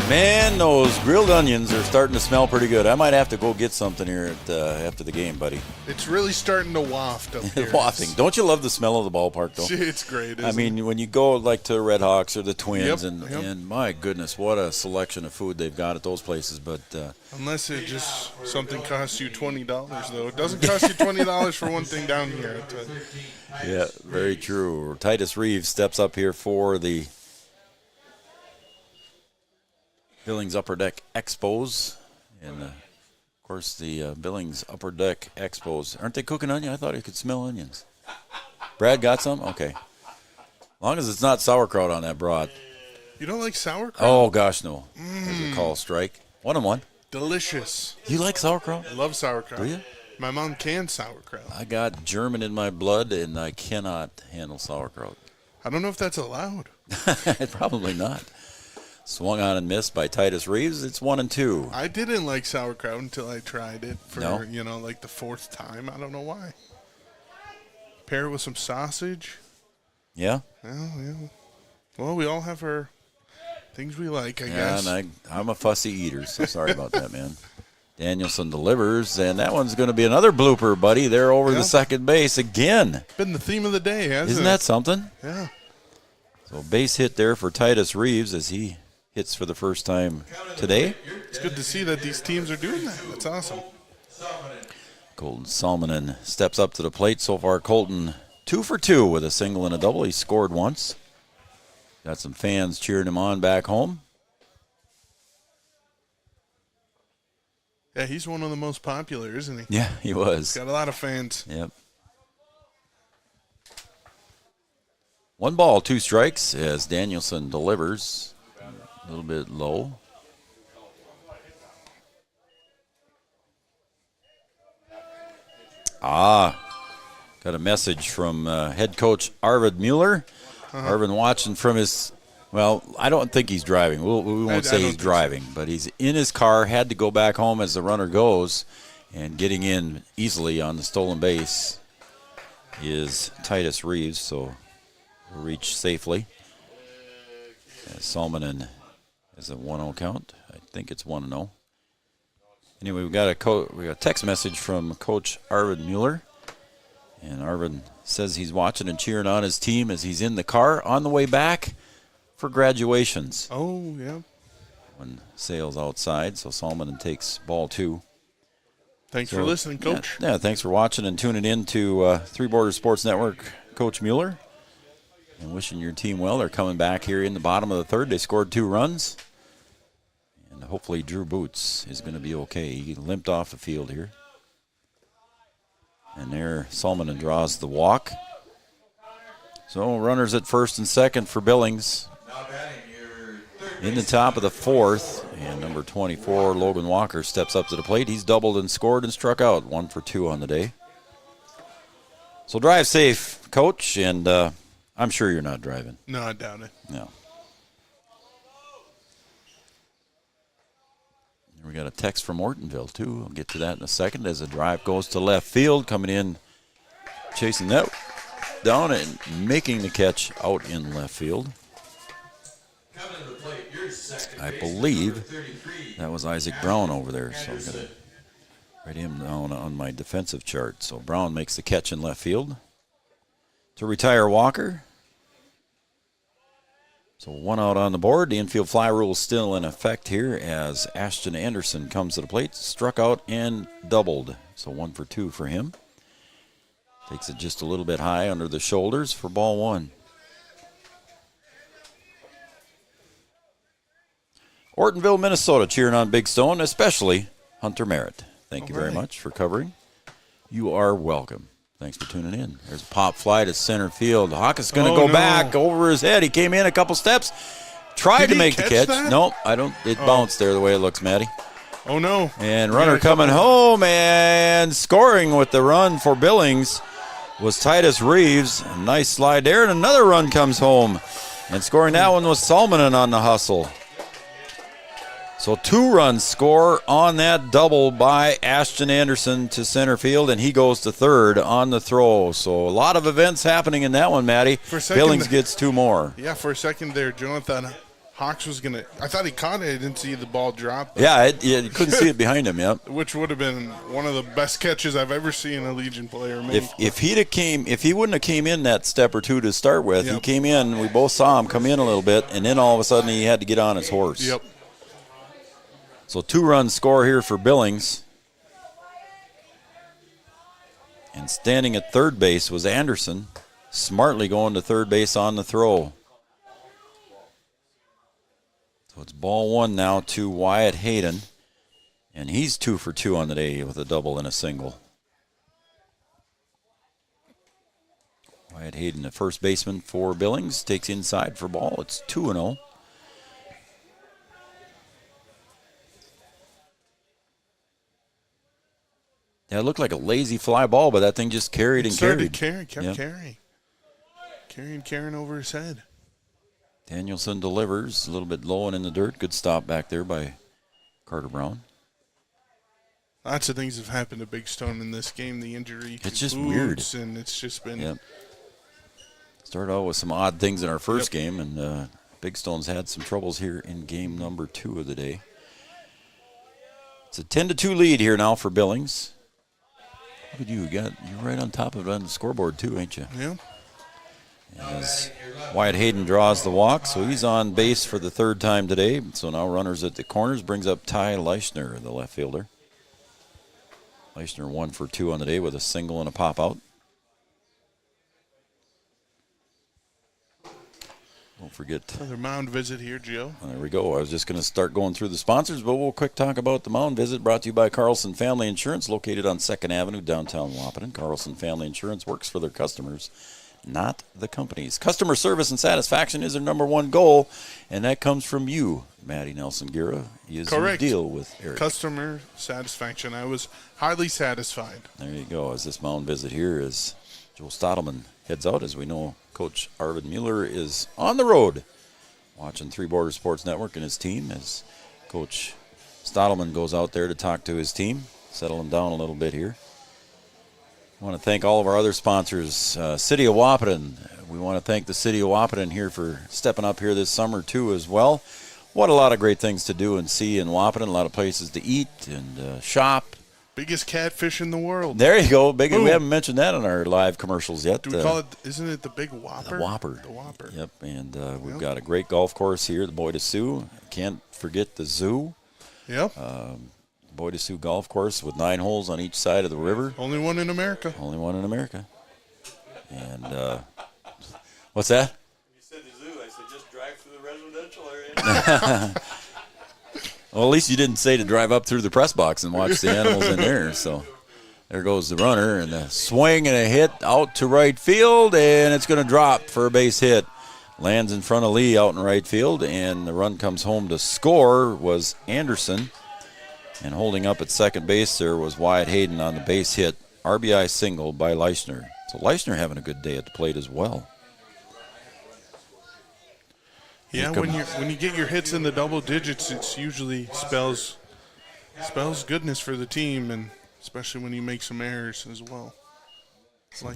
Man, those grilled onions are starting to smell pretty good. I might have to go get something here after the game, buddy. It's really starting to waft up here. Wafting. Don't you love the smell of the ballpark, though? It's great, I mean, when you go like to Red Hawks or the Twins, and my goodness, what a selection of food they've got at those places. But unless it just something costs you $20, though. It doesn't cost you $20 for one thing down here. Yeah, very true. Titus Reeves steps up here for the Billings Upper Deck Expos, and of course the Billings Upper Deck Expos. Aren't they cooking onion? I thought I could smell onions. Brad got some? Okay. As long as it's not sauerkraut on that broth. You don't like sauerkraut? Oh, gosh, no. There's a call strike. 1-1. Delicious. You like sauerkraut? I love sauerkraut. Do you? My mom can sauerkraut. I got German in my blood, and I cannot handle sauerkraut. I don't know if that's allowed. Probably not. Swung on and missed by Titus Reeves. It's 1-2. I didn't like sauerkraut until I tried it for, No? like the 4th time. I don't know why. Pair it with some sausage. Yeah? Yeah. Well, we all have our things we like, I guess. And I'm a fussy eater, so sorry about that, man. Danielson delivers, and that one's going to be another blooper, buddy. They're over the second base again. Been the theme of the day, hasn't it? Isn't that something? Yeah. So base hit there for Titus Reeves as he hits for the first time today. It's good to see that these teams are doing that. That's awesome. Colton Salmonen steps up to the plate. So far, Colton 2 for 2 with a single and a double. He scored once. Got some fans cheering him on back home. Yeah, he's one of the most popular, isn't he? Yeah, he was. He's got a lot of fans. Yep. 1 ball, 2 strikes as Danielson delivers. A little bit low. Got a message from head coach Arvid Mueller. Arvid watching from his, well, I don't think he's driving. We won't say he's driving, but he's in his car, had to go back home as the runner goes, and getting in easily on the stolen base is Titus Reeves, so we'll reach safely. Salmonen is a 1-0 count. I think it's 1-0. Anyway, we got a text message from Coach Arvid Mueller, and Arvid says he's watching and cheering on his team as he's in the car on the way back for graduations. Oh, yeah. When Sale's outside, so Salmonen takes ball 2. Thanks for listening, Coach. Yeah, thanks for watching and tuning in to Three Borders Sports Network, Coach Mueller. And wishing your team well. They're coming back here in the bottom of the third. They scored 2 runs. And hopefully Drew Boots is going to be okay. He limped off the field here. And there Salmonen draws the walk. So runners at first and second for Billings. In the top of the 4th. And number 24, Logan Walker, steps up to the plate. He's doubled and scored and struck out. 1 for 2 on the day. So drive safe, Coach, and I'm sure you're not driving. No, I doubt it. No. We got a text from Ortonville, too. I'll get to that in a second as the drive goes to left field, coming in, chasing that down and making the catch out in left field. I believe that was Isaac Brown over there, so I'm going to write him down on my defensive chart. So Brown makes the catch in left field to retire Walker. So 1 out on the board. The infield fly rule is still in effect here as Ashton Anderson comes to the plate, struck out and doubled. So 1 for 2 for him. Takes it just a little bit high under the shoulders for ball 1. Ortonville, Minnesota, cheering on Big Stone, especially Hunter Merritt. Thank you very much for covering. You are welcome. Thanks for tuning in. There's a pop fly to center field. Hawk is going to go back over his head. He came in a couple steps, tried to make the catch. Nope, I don't. It bounced there the way it looks, Matty. Oh, no. And runner coming home and scoring with the run for Billings was Titus Reeves. A nice slide there, and another run comes home. And scoring that one was Salmonen on the hustle. So 2 runs score on that double by Ashton Anderson to center field, and he goes to third on the throw. So a lot of events happening in that one, Matty. Billings gets 2 more. Yeah, for a second there, Jonathan Hawks was going to – I thought he caught it. I didn't see the ball drop. Yeah, you couldn't see it behind him, yep. Which would have been one of the best catches I've ever seen a Legion player make. If he wouldn't have came in that step or 2 to start with, he came in, we both saw him come in a little bit, and then all of a sudden he had to get on his horse. Yep. So 2-run score here for Billings. And standing at third base was Anderson, smartly going to third base on the throw. So it's ball 1 now to Wyatt Hayden. And he's 2 for 2 on the day with a double and a single. Wyatt Hayden, the first baseman for Billings, takes inside for ball. It's 2-0. Yeah, it looked like a lazy fly ball, but that thing just carried and carried. Kept carrying. Carrying over his head. Danielson delivers a little bit low and in the dirt. Good stop back there by Carter Brown. Lots of things have happened to Big Stone in this game. The injury. It's just weird. And it's just been. Yep. Started out with some odd things in our first game, and Big Stone's had some troubles here in game number 2 of the day. It's a 10-2 lead here now for Billings. Look at you. You're right on top of it on the scoreboard, too, ain't you? Yeah. As Wyatt Hayden draws the walk, so he's on base for the 3rd time today. So now runners at the corners brings up Ty Leischner, the left fielder. Leischner 1 for 2 on the day with a single and a pop out. Don't forget. Another mound visit here, Joe. There we go. I was just going to start going through the sponsors, but we'll quick talk about the mound visit brought to you by Carlson Family Insurance, located on 2nd Avenue, downtown Wahpeton. Carlson Family Insurance works for their customers, not the companies. Customer service and satisfaction is their number 1 goal, and that comes from you, Maddie Nelson-Gira. Correct. You deal with Eric. Customer satisfaction. I was highly satisfied. There you go. As this mound visit here is Joe Stottleman heads out. As we know, Coach Arvid Mueller is on the road watching Three Borders Sports Network and his team as Coach Stottleman goes out there to talk to his team, settle them down a little bit here. I want to thank all of our other sponsors. City of Wahpeton. We want to thank the City of Wahpeton here for stepping up here this summer, too, as well. What a lot of great things to do and see in Wahpeton. A lot of places to eat and shop. Biggest catfish in the world. There you go. We haven't mentioned that in our live commercials yet. Do we call it, isn't it the Big Whopper? The Whopper. The Whopper. Yep, and we've got a great golf course here, the Bois de Sioux. Can't forget the zoo. Yep. Bois de Sioux golf course with 9 holes on each side of the river. Only one in America. Only one in America. And what's that? You said the zoo. I said just drive through the residential area. Well, at least you didn't say to drive up through the press box and watch the animals in there. So there goes the runner, and a swing and a hit out to right field, and it's going to drop for a base hit. Lands in front of Lee out in right field, and the run comes home to score was Anderson. And holding up at second base there was Wyatt Hayden on the base hit. RBI single by Leischner. So Leischner having a good day at the plate as well. Yeah, when you get your hits in the double digits, it's usually spells goodness for the team, and especially when you make some errors as well.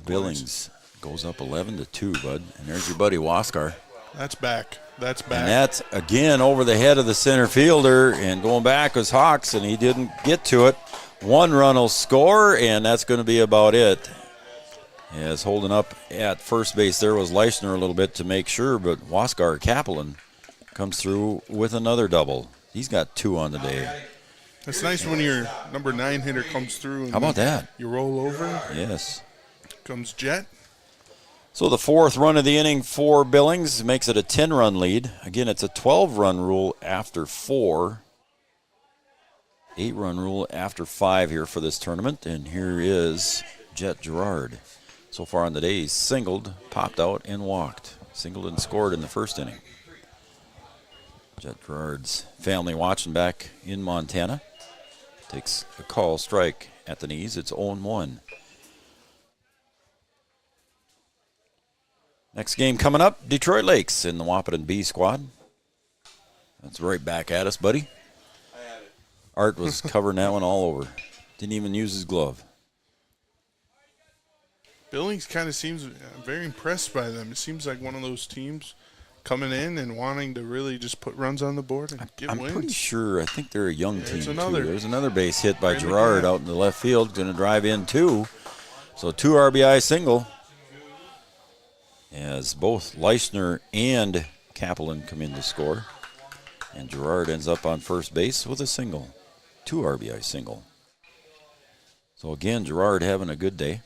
Billings goes up 11-2, bud. And there's your buddy Waskar. That's back. And that's, again, over the head of the center fielder. And going back was Hawks, and he didn't get to it. 1 run will score, and that's going to be about it. As holding up at first base there was Leischner a little bit to make sure, but Waskar Kaplan comes through with another double. He's got 2 on the day. It's nice when your number 9 hitter comes through. And how about that? You roll over. Yes. Comes Jet. So the 4th run of the inning for Billings makes it a 10-run lead. Again, it's a 12-run rule after 4. 8-run rule after 5 here for this tournament. And here is Jet Gerard. So far on the day, he's singled, popped out, and walked. Singled and scored in the first inning. Jet Gerard's family watching back in Montana. Takes a call strike at the knees. It's 0-1. Next game coming up, Detroit Lakes in the Wahpeton B squad. That's right back at us, buddy. I had it. Art was covering that one all over. Didn't even use his glove. Billings kind of seems very impressed by them. It seems like one of those teams coming in and wanting to really just put runs on the board and get wins. I'm pretty sure. I think they're a young team, too. another. There's another base hit by Gerard out in the left field. Going to drive in 2. So 2 RBI single. As both Leischner and Kaplan come in to score. And Gerard ends up on first base with a single. 2 RBI single. So again, Gerard having a good day.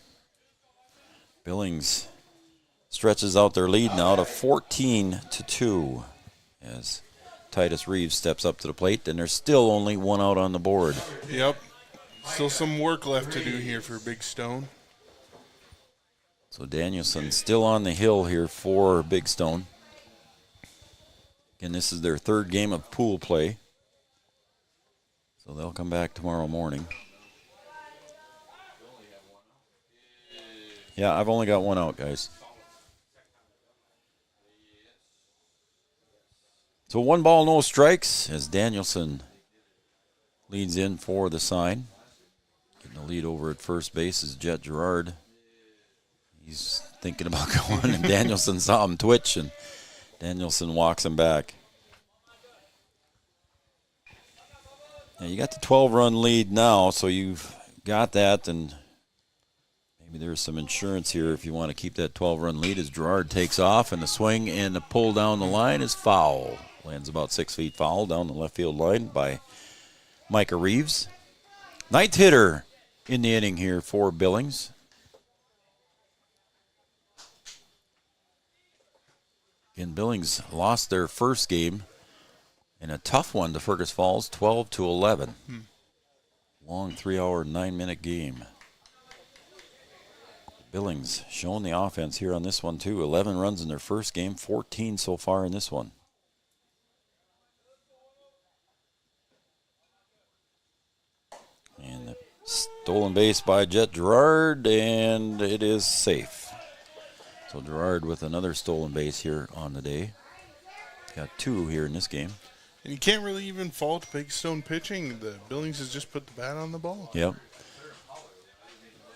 Billings stretches out their lead now to 14-2 as Titus Reeves steps up to the plate, and there's still only 1 out on the board. Yep. Still some work left to do here for Big Stone. So Danielson still on the hill here for Big Stone. Again, this is their 3rd game of pool play. So they'll come back tomorrow morning. Yeah, I've only got one out, guys. So 1 ball, no strikes as Danielson leads in for the sign. Getting the lead over at first base is Jet Gerard. He's thinking about going, and Danielson saw him twitch, and Danielson walks him back. Now you got the 12-run lead now, so you've got that, and maybe there's some insurance here if you want to keep that 12-run lead as Gerard takes off, and the swing and the pull down the line is foul. Lands about 6 feet foul down the left field line by Micah Reeves. Ninth hitter in the inning here for Billings. Again, Billings lost their first game in a tough one to Fergus Falls, 12-11. Long 3-hour, 9-minute game. Billings showing the offense here on this one, too. 11 runs in their first game, 14 so far in this one. And the stolen base by Jet Gerard, and it is safe. So Gerard with another stolen base here on the day. Got 2 here in this game. And you can't really even fault Big Stone pitching. The Billings has just put the bat on the ball. Yep.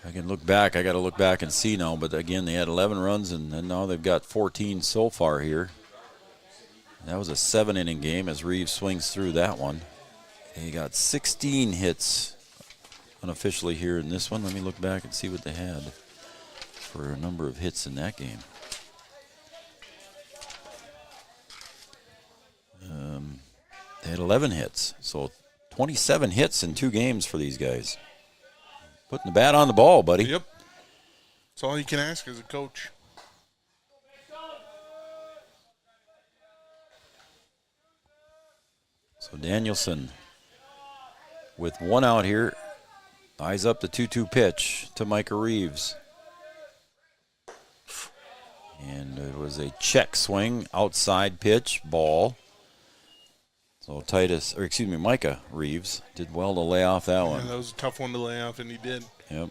I can look back. I got to look back and see now. But again, they had 11 runs, and then now they've got 14 so far here. That was a 7-inning game as Reeves swings through that one. They got 16 hits unofficially here in this one. Let me look back and see what they had for a number of hits in that game. They had 11 hits, so 27 hits in 2 games for these guys. Putting the bat on the ball, buddy. Yep. That's all you can ask as a coach. So Danielson with 1 out here. Eyes up the 2-2 pitch to Micah Reeves. And it was a check swing, outside pitch, ball. So Micah Reeves did well to lay off that one. That was a tough one to lay off, and he did. Yep.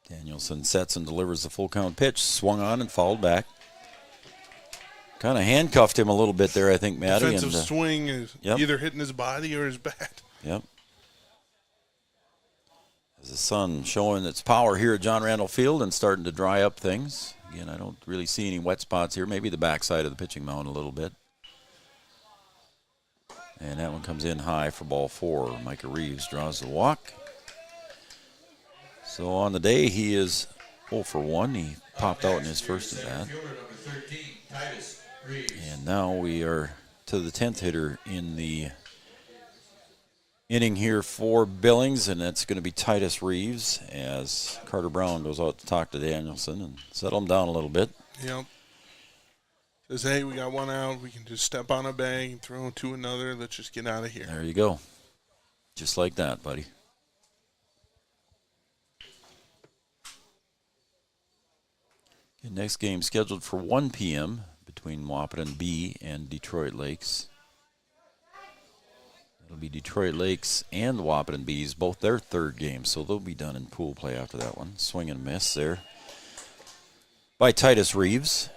Danielson sets and delivers the full count pitch. Swung on and fouled back. Kind of handcuffed him a little bit there, I think, Matty. Defensive swing is either hitting his body or his bat. Yep. As the sun showing its power here at John Randall Field and starting to dry up things. Again, I don't really see any wet spots here. Maybe the backside of the pitching mound a little bit. And that one comes in high for ball 4. Micah Reeves draws the walk. So on the day, he is 0 for 1. He popped out in his first at bat. And now we are to the 10th hitter in the inning here for Billings, and that's going to be Titus Reeves as Carter Brown goes out to talk to Danielson and settle him down a little bit. Yep. Says, hey, we got 1 out. We can just step on a bag and throw it to another. Let's just get out of here. There you go. Just like that, buddy. Okay, next game scheduled for 1 p.m. between Wahpeton B and Detroit Lakes. It'll be Detroit Lakes and Wahpeton Bees, both their 3rd game, so they'll be done in pool play after that one. Swing and miss there by Titus Reeves.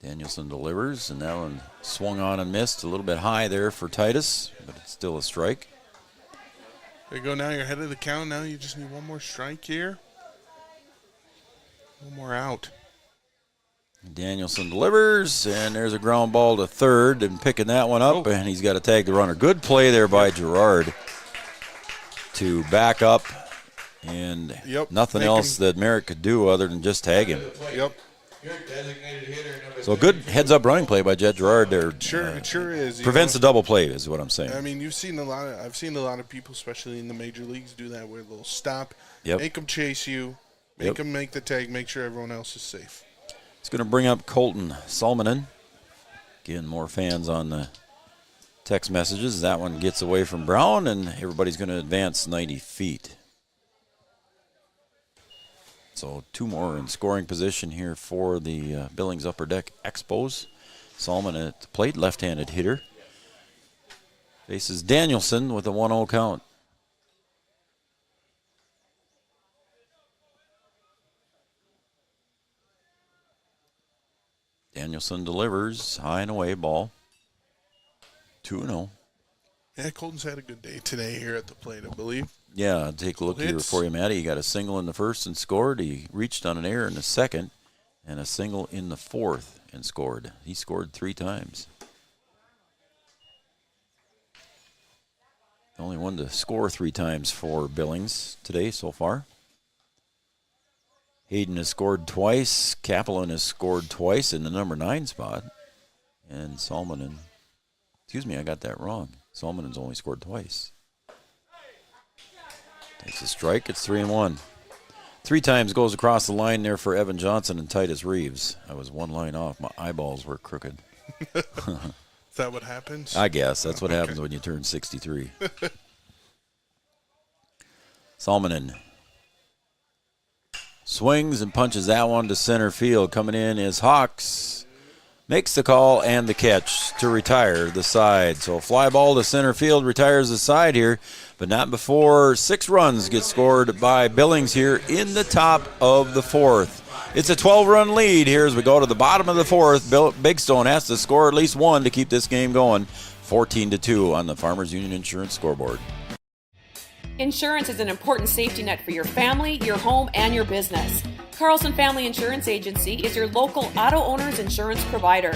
Danielson delivers, and that one swung on and missed. A little bit high there for Titus, but it's still a strike. There you go. Now you're ahead of the count. Now you just need 1 more strike here. 1 more out. Danielson delivers, and there's a ground ball to third, and picking that one up, and he's got to tag the runner. Good play there by Gerard to back up, and nothing else that Merritt could do other than just tag him. Yep. So good heads-up running play by Jet Gerard there. It sure is. Prevents a double play is what I'm saying. I mean, I've seen a lot of people, especially in the major leagues, do that where they'll stop, make them chase you, make them make the tag, make sure everyone else is safe. It's going to bring up Colton Salmonen. Again, more fans on the text messages. That one gets away from Brown, and everybody's going to advance 90 feet. So 2 more in scoring position here for the Billings Upper Deck Expos. Salmon at the plate, left-handed hitter. Faces Danielson with a 1-0 count. Danielson delivers, high and away ball. 2-0. Yeah, Colton's had a good day today here at the plate, I believe. Yeah, take a look here for you, Matty. He got a single in the first and scored. He reached on an error in the second and a single in the fourth and scored. He scored 3 times. The only one to score 3 times for Billings today so far. Hayden has scored twice. Kaplan has scored twice in the number 9 spot. And Salmonen, excuse me, I got that wrong. Salmonen's only scored twice. Takes a strike. It's 3-1. 3 times goes across the line there for Evan Johnson and Titus Reeves. I was 1 line off. My eyeballs were crooked. Is that what happens? I guess. That's what happens when you turn 63. Salmonen swings and punches that one to center field. Coming in is Hawks. Makes the call and the catch to retire the side. So a fly ball to center field retires the side here, but not before 6 runs get scored by Billings here in the top of the 4th. It's a 12-run lead here as we go to the bottom of the 4th. Big Stone has to score at least 1 to keep this game going. 14-2 on the Farmers Union Insurance scoreboard. Insurance is an important safety net for your family, your home, and your business. Carlson Family Insurance Agency is your local auto owner's insurance provider.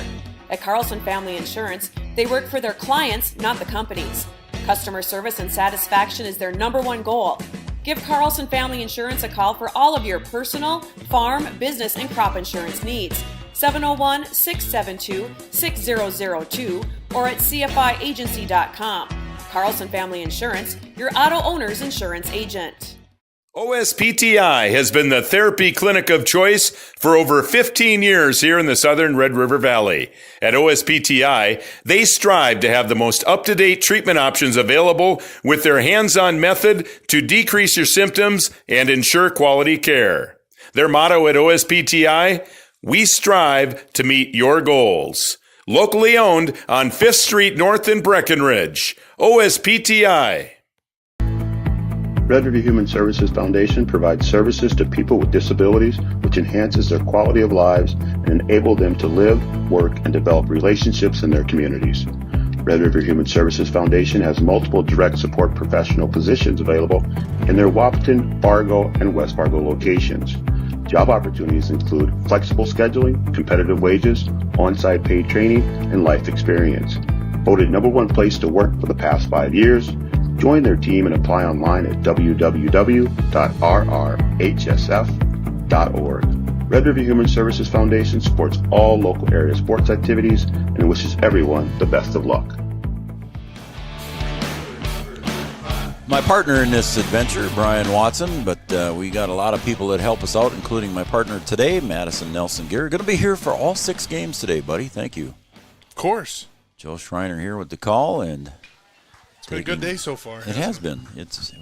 At Carlson Family Insurance, they work for their clients, not the companies. Customer service and satisfaction is their #1 goal. Give Carlson Family Insurance a call for all of your personal, farm, business, and crop insurance needs. 701-672-6002 or at cfiagency.com. Carlson Family Insurance, your auto owner's insurance agent. OSPTI has been the therapy clinic of choice for over 15 years here in the southern Red River Valley. At OSPTI, they strive to have the most up-to-date treatment options available with their hands-on method to decrease your symptoms and ensure quality care. Their motto at OSPTI, we strive to meet your goals. Locally owned on 5th Street North in Breckenridge. OSPTI. Red River Human Services Foundation provides services to people with disabilities, which enhances their quality of lives and enable them to live, work, and develop relationships in their communities. Red River Human Services Foundation has multiple direct support professional positions available in their Wahpeton, Fargo, and West Fargo locations. Job opportunities include flexible scheduling, competitive wages, on-site paid training, and life experience. Voted #1 place to work for the past 5 years, join their team and apply online at www.rrhsf.org. Red River Human Services Foundation supports all local area sports activities and wishes everyone the best of luck. My partner in this adventure, Brian Watson, but we got a lot of people that help us out, including my partner today, Madison Nelson Gear. Going to be here for all 6 games today, buddy. Thank you. Of course. Joe Schreiner here with the call, and it's been a good day so far. It has been.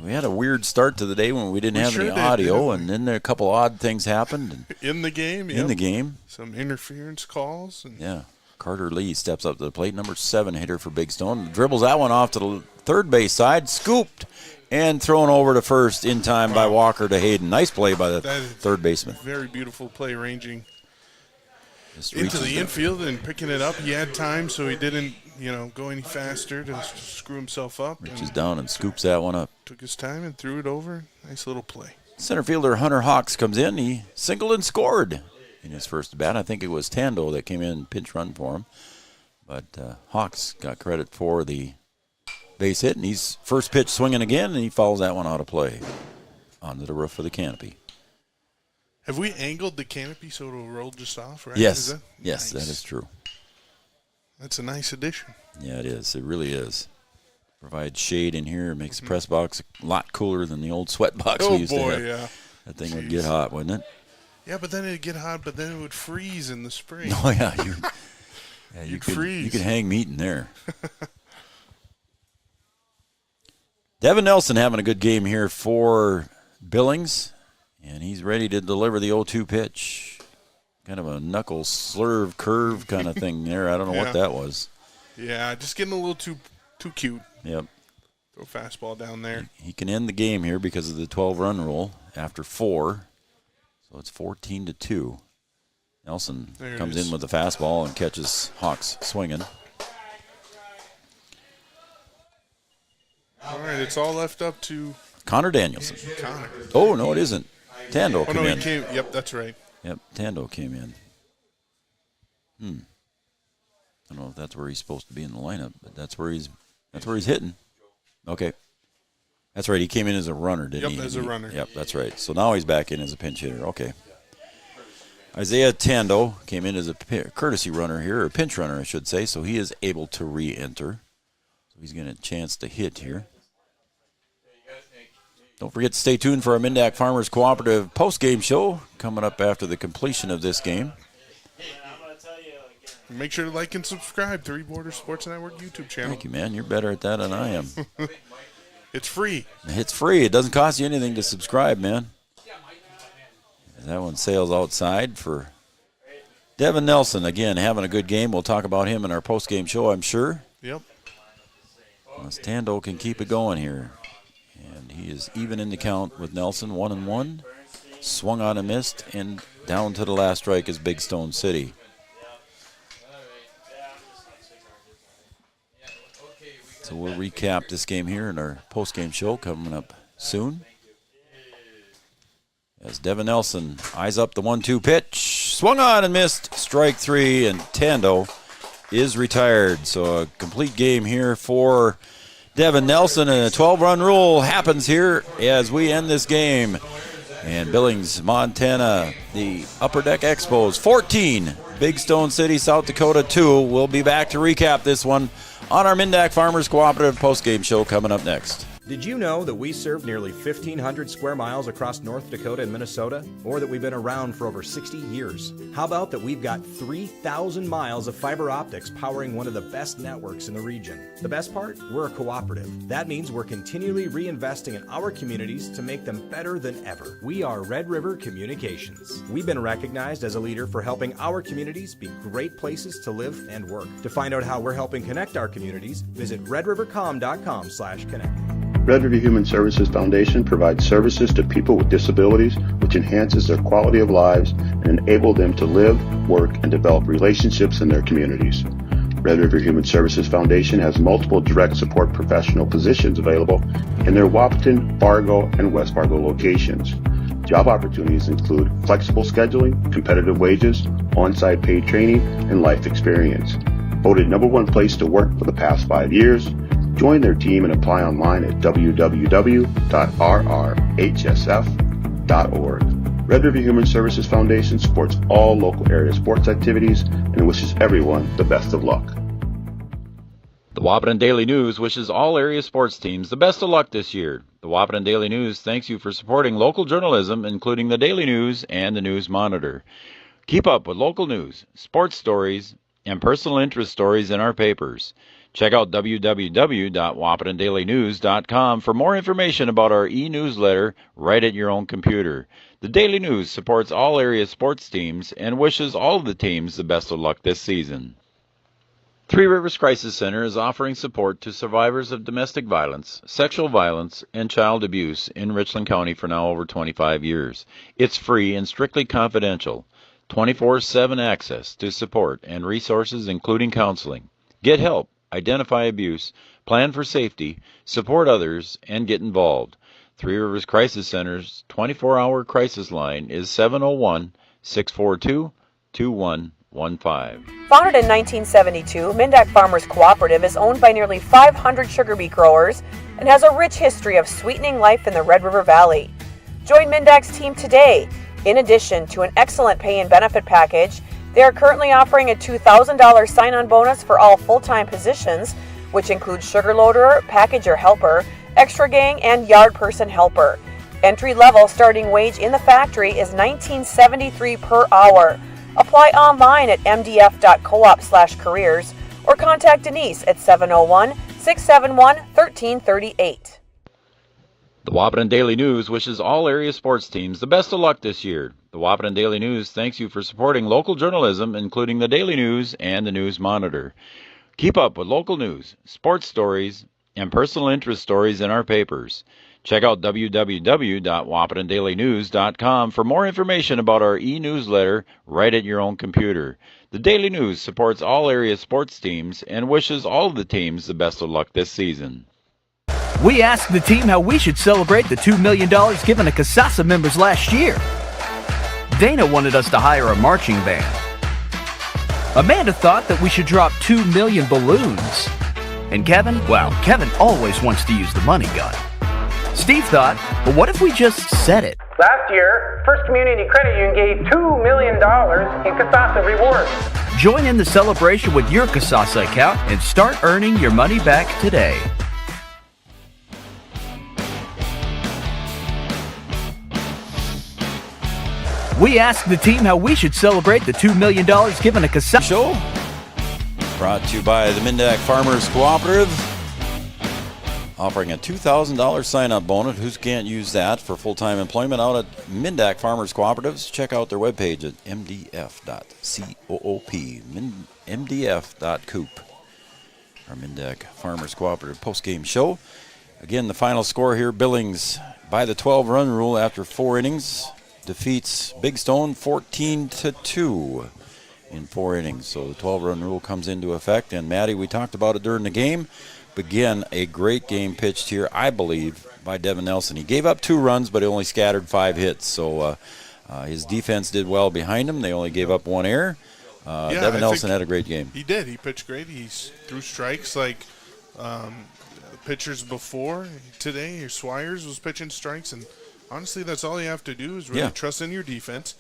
We had a weird start to the day when we didn't have any audio, and then a couple odd things happened. In the game, In the game. Some interference calls. Yeah. Carter Lee steps up to the plate, number 7 hitter for Big Stone. Dribbles that one off to the third base side, scooped, and thrown over to first in time by Walker to Hayden. Nice play by the third baseman. Very beautiful play, ranging into the infield and picking it up. He had time, so he didn't, go any faster to screw himself up. Reaches down and scoops that one up. Took his time and threw it over. Nice little play. Center fielder Hunter Hawks comes in. He singled and scored in his first bat. I think it was Tando that came in pinch run for him. But Hawks got credit for the base hit, and he's first pitch swinging again, and he fouls that one out of play onto the roof of the canopy. Have we angled the canopy so it'll roll just off, right? Yes. Yes, nice. That is true. That's a nice addition. Yeah, it is. It really is. Provides shade in here. Makes the press box a lot cooler than the old sweat box we used to have. Yeah. That thing would get hot, wouldn't it? Yeah, but then it'd get hot, but then it would freeze in the spring. Oh, yeah. You could freeze. You could hang meat in there. Devin Nelson having a good game here for Billings. And he's ready to deliver the 0-2 pitch. Kind of a knuckle slurve curve kind of thing there. I don't know what that was. Yeah, just getting a little too cute. Yep. Throw fastball down there. He can end the game here because of the 12-run rule after 4. So it's 14-2. Nelson comes in with the fastball and catches Hawks swinging. All right, it's all left up to Connor Danielson. Connor. Oh, no, it isn't. Tando came in. Yep, that's right. Yep, Tando came in. I don't know if that's where he's supposed to be in the lineup, but that's where he's hitting. Okay. That's right. He came in as a runner, didn't he? Yep, as a runner. Yep, that's right. So now he's back in as a pinch hitter. Okay. Isaiah Tando came in as a courtesy runner here, or pinch runner, I should say, so he is able to re-enter. So he's getting a chance to hit here. Don't forget to stay tuned for our Mindac Farmers Cooperative post-game show coming up after the completion of this game. Make sure to like and subscribe to Three Borders Sports Network YouTube channel. Thank you, man. You're better at that than I am. It's free. It's free. It doesn't cost you anything to subscribe, man. That one sails outside for Devin Nelson. Again, having a good game. We'll talk about him in our post-game show, I'm sure. Yep. Unless Tando can keep it going here. And he is even in the count with Nelson, 1-1. Swung on and missed, and down to the last strike is Big Stone City. So we'll recap this game here in our post-game show coming up soon. As Devin Nelson eyes up the 1-2 pitch. Swung on and missed. Strike 3, and Tando is retired. So a complete game here for Devin Nelson, and a 12-run rule happens here as we end this game. And Billings, Montana, the Upper Deck Expos, 14. Big Stone City, South Dakota, 2. We'll be back to recap this one on our Mindac Farmers Cooperative postgame show coming up next. Did you know that we serve nearly 1,500 square miles across North Dakota and Minnesota? Or that we've been around for over 60 years? How about that we've got 3,000 miles of fiber optics powering one of the best networks in the region? The best part? We're a cooperative. That means we're continually reinvesting in our communities to make them better than ever. We are Red River Communications. We've been recognized as a leader for helping our communities be great places to live and work. To find out how we're helping connect our communities, visit redrivercom.com/connect. Red River Human Services Foundation provides services to people with disabilities, which enhances their quality of lives and enable them to live, work, and develop relationships in their communities. Red River Human Services Foundation has multiple direct support professional positions available in their Wahpeton, Fargo, and West Fargo locations. Job opportunities include flexible scheduling, competitive wages, on-site paid training, and life experience. Voted #1 place to work for the past 5 years. Join their team and apply online at www.rrhsf.org. Red River Human Services Foundation supports all local area sports activities and wishes everyone the best of luck. The Wahpeton Daily News wishes all area sports teams the best of luck this year. The Wahpeton Daily News thanks you for supporting local journalism, including the Daily News and the News Monitor. Keep up with local news, sports stories, and personal interest stories in our papers. Check out www.wahpetondailynews.com for more information about our e-newsletter right at your own computer. The Daily News supports all area sports teams and wishes all of the teams the best of luck this season. Three Rivers Crisis Center is offering support to survivors of domestic violence, sexual violence, and child abuse in Richland County for now over 25 years. It's free and strictly confidential. 24/7 access to support and resources including counseling. Get help. Identify abuse, plan for safety, support others, and get involved. Three Rivers Crisis Center's 24-hour crisis line is 701-642-2115. Founded in 1972, Mindac Farmers Cooperative is owned by nearly 500 sugar beet growers and has a rich history of sweetening life in the Red River Valley. Join Mindac's team today. In addition to an excellent pay and benefit package, they are currently offering a $2,000 sign-on bonus for all full-time positions, which includes sugar loader, packager helper, extra gang, and yard person helper. Entry-level starting wage in the factory is $19.73 per hour. Apply online at mdf.coop/careers or contact Denise at 701-671-1338. The Wahpeton Daily News wishes all area sports teams the best of luck this year. The Wahpeton Daily News thanks you for supporting local journalism, including the Daily News and the News Monitor. Keep up with local news, sports stories, and personal interest stories in our papers. Check out www.wahpetondailynews.com for more information about our e-newsletter right at your own computer. The Daily News supports all area sports teams and wishes all of the teams the best of luck this season. We asked the team how we should celebrate the $2 million given to CASASA members last year. Dana wanted us to hire a marching band. Amanda thought that we should drop 2 million balloons. And Kevin always wants to use the money gun. Steve thought, well, what if we just said it? Last year, First Community Credit Union gave $2 million in CASASA rewards. Join in the celebration with your CASASA account and start earning your money back today. We asked the team how we should celebrate the $2 million given to CASASA. Show brought to you by the Mindak Farmers Cooperative, offering a $2,000 sign-up bonus. Who can't use that for full-time employment out at Mindak Farmers Cooperatives? Check out their webpage at mdf.coop, mdf.coop, our Mindak Farmers Cooperative post-game show. Again, the final score here, Billings by the 12-run rule after 4 innings. Defeats Big Stone 14-2 in 4 innings. So the 12-run rule comes into effect. And Maddie, we talked about it during the game. Again, a great game pitched here, I believe, by Devin Nelson. He gave up 2 runs, but he only scattered 5 hits. So his defense did well behind him. They only gave up 1 error. Devin Nelson had a great game. He did. He pitched great. He threw strikes like pitchers before today. Swires was pitching strikes, and honestly, that's all you have to do is really trust in your defense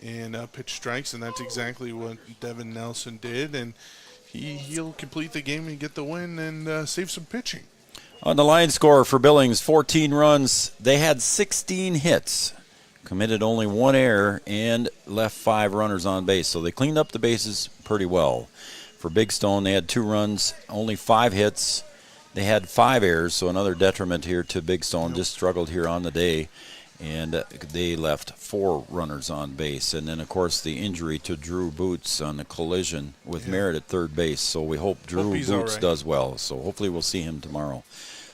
and pitch strikes, and that's exactly what Devin Nelson did. And he'll complete the game and get the win and save some pitching. On the line score for Billings, 14 runs. They had 16 hits, committed only 1 error, and left 5 runners on base. So they cleaned up the bases pretty well. For Big Stone, they had 2 runs, only 5 hits. They had 5 errors, so another detriment here to Big Stone. Just struggled here on the day, and they left 4 runners on base. And then, of course, the injury to Drew Boots on the collision with Merritt at third base. So we hope Drew Boots does well. So hopefully we'll see him tomorrow.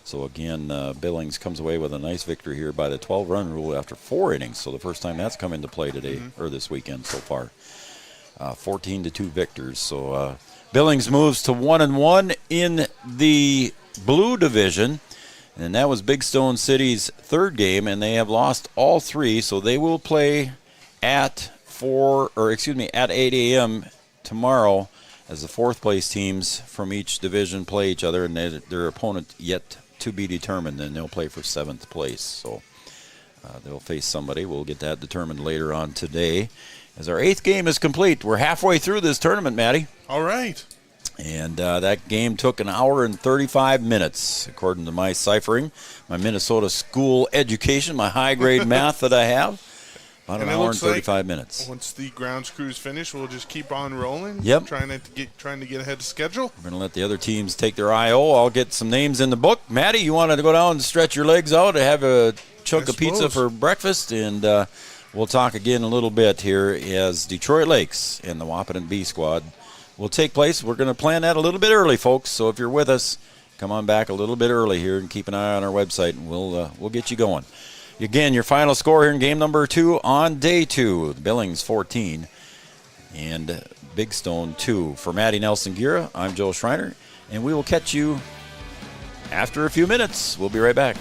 So, again, Billings comes away with a nice victory here by the 12-run rule after 4 innings. So the first time that's come into play today, or this weekend so far. 14-2 victors. So Billings moves to 1-1 in the Blue Division, and that was Big Stone City's 3rd game, and they have lost all 3, so they will play at 8 a.m. tomorrow as the 4th place teams from each division play each other, and their opponent yet to be determined, and they'll play for 7th place. So they'll face somebody. We'll get that determined later on today. As our 8th game is complete, we're halfway through this tournament, Matty. All right. And that game took 1 hour and 35 minutes, according to my ciphering, my Minnesota school education, my high-grade math that I have. About an hour and 35 minutes. Once the grounds crews finish, we'll just keep on rolling. Yep. Trying to get ahead of schedule. We're going to let the other teams take their I.O. I'll get some names in the book. Maddie, you wanted to go down and stretch your legs out and have a chunk of pizza for breakfast, and we'll talk again a little bit here as Detroit Lakes and the Wahpeton B squad will take place. We're going to plan that a little bit early, folks, so if you're with us, come on back a little bit early here and keep an eye on our website, and we'll get you going. Again, your final score here in game number 2 on day 2, Billings 14 and Big Stone 2. For Maddie Nelson-Gira, I'm Joel Schreiner, and we will catch you after a few minutes. We'll be right back.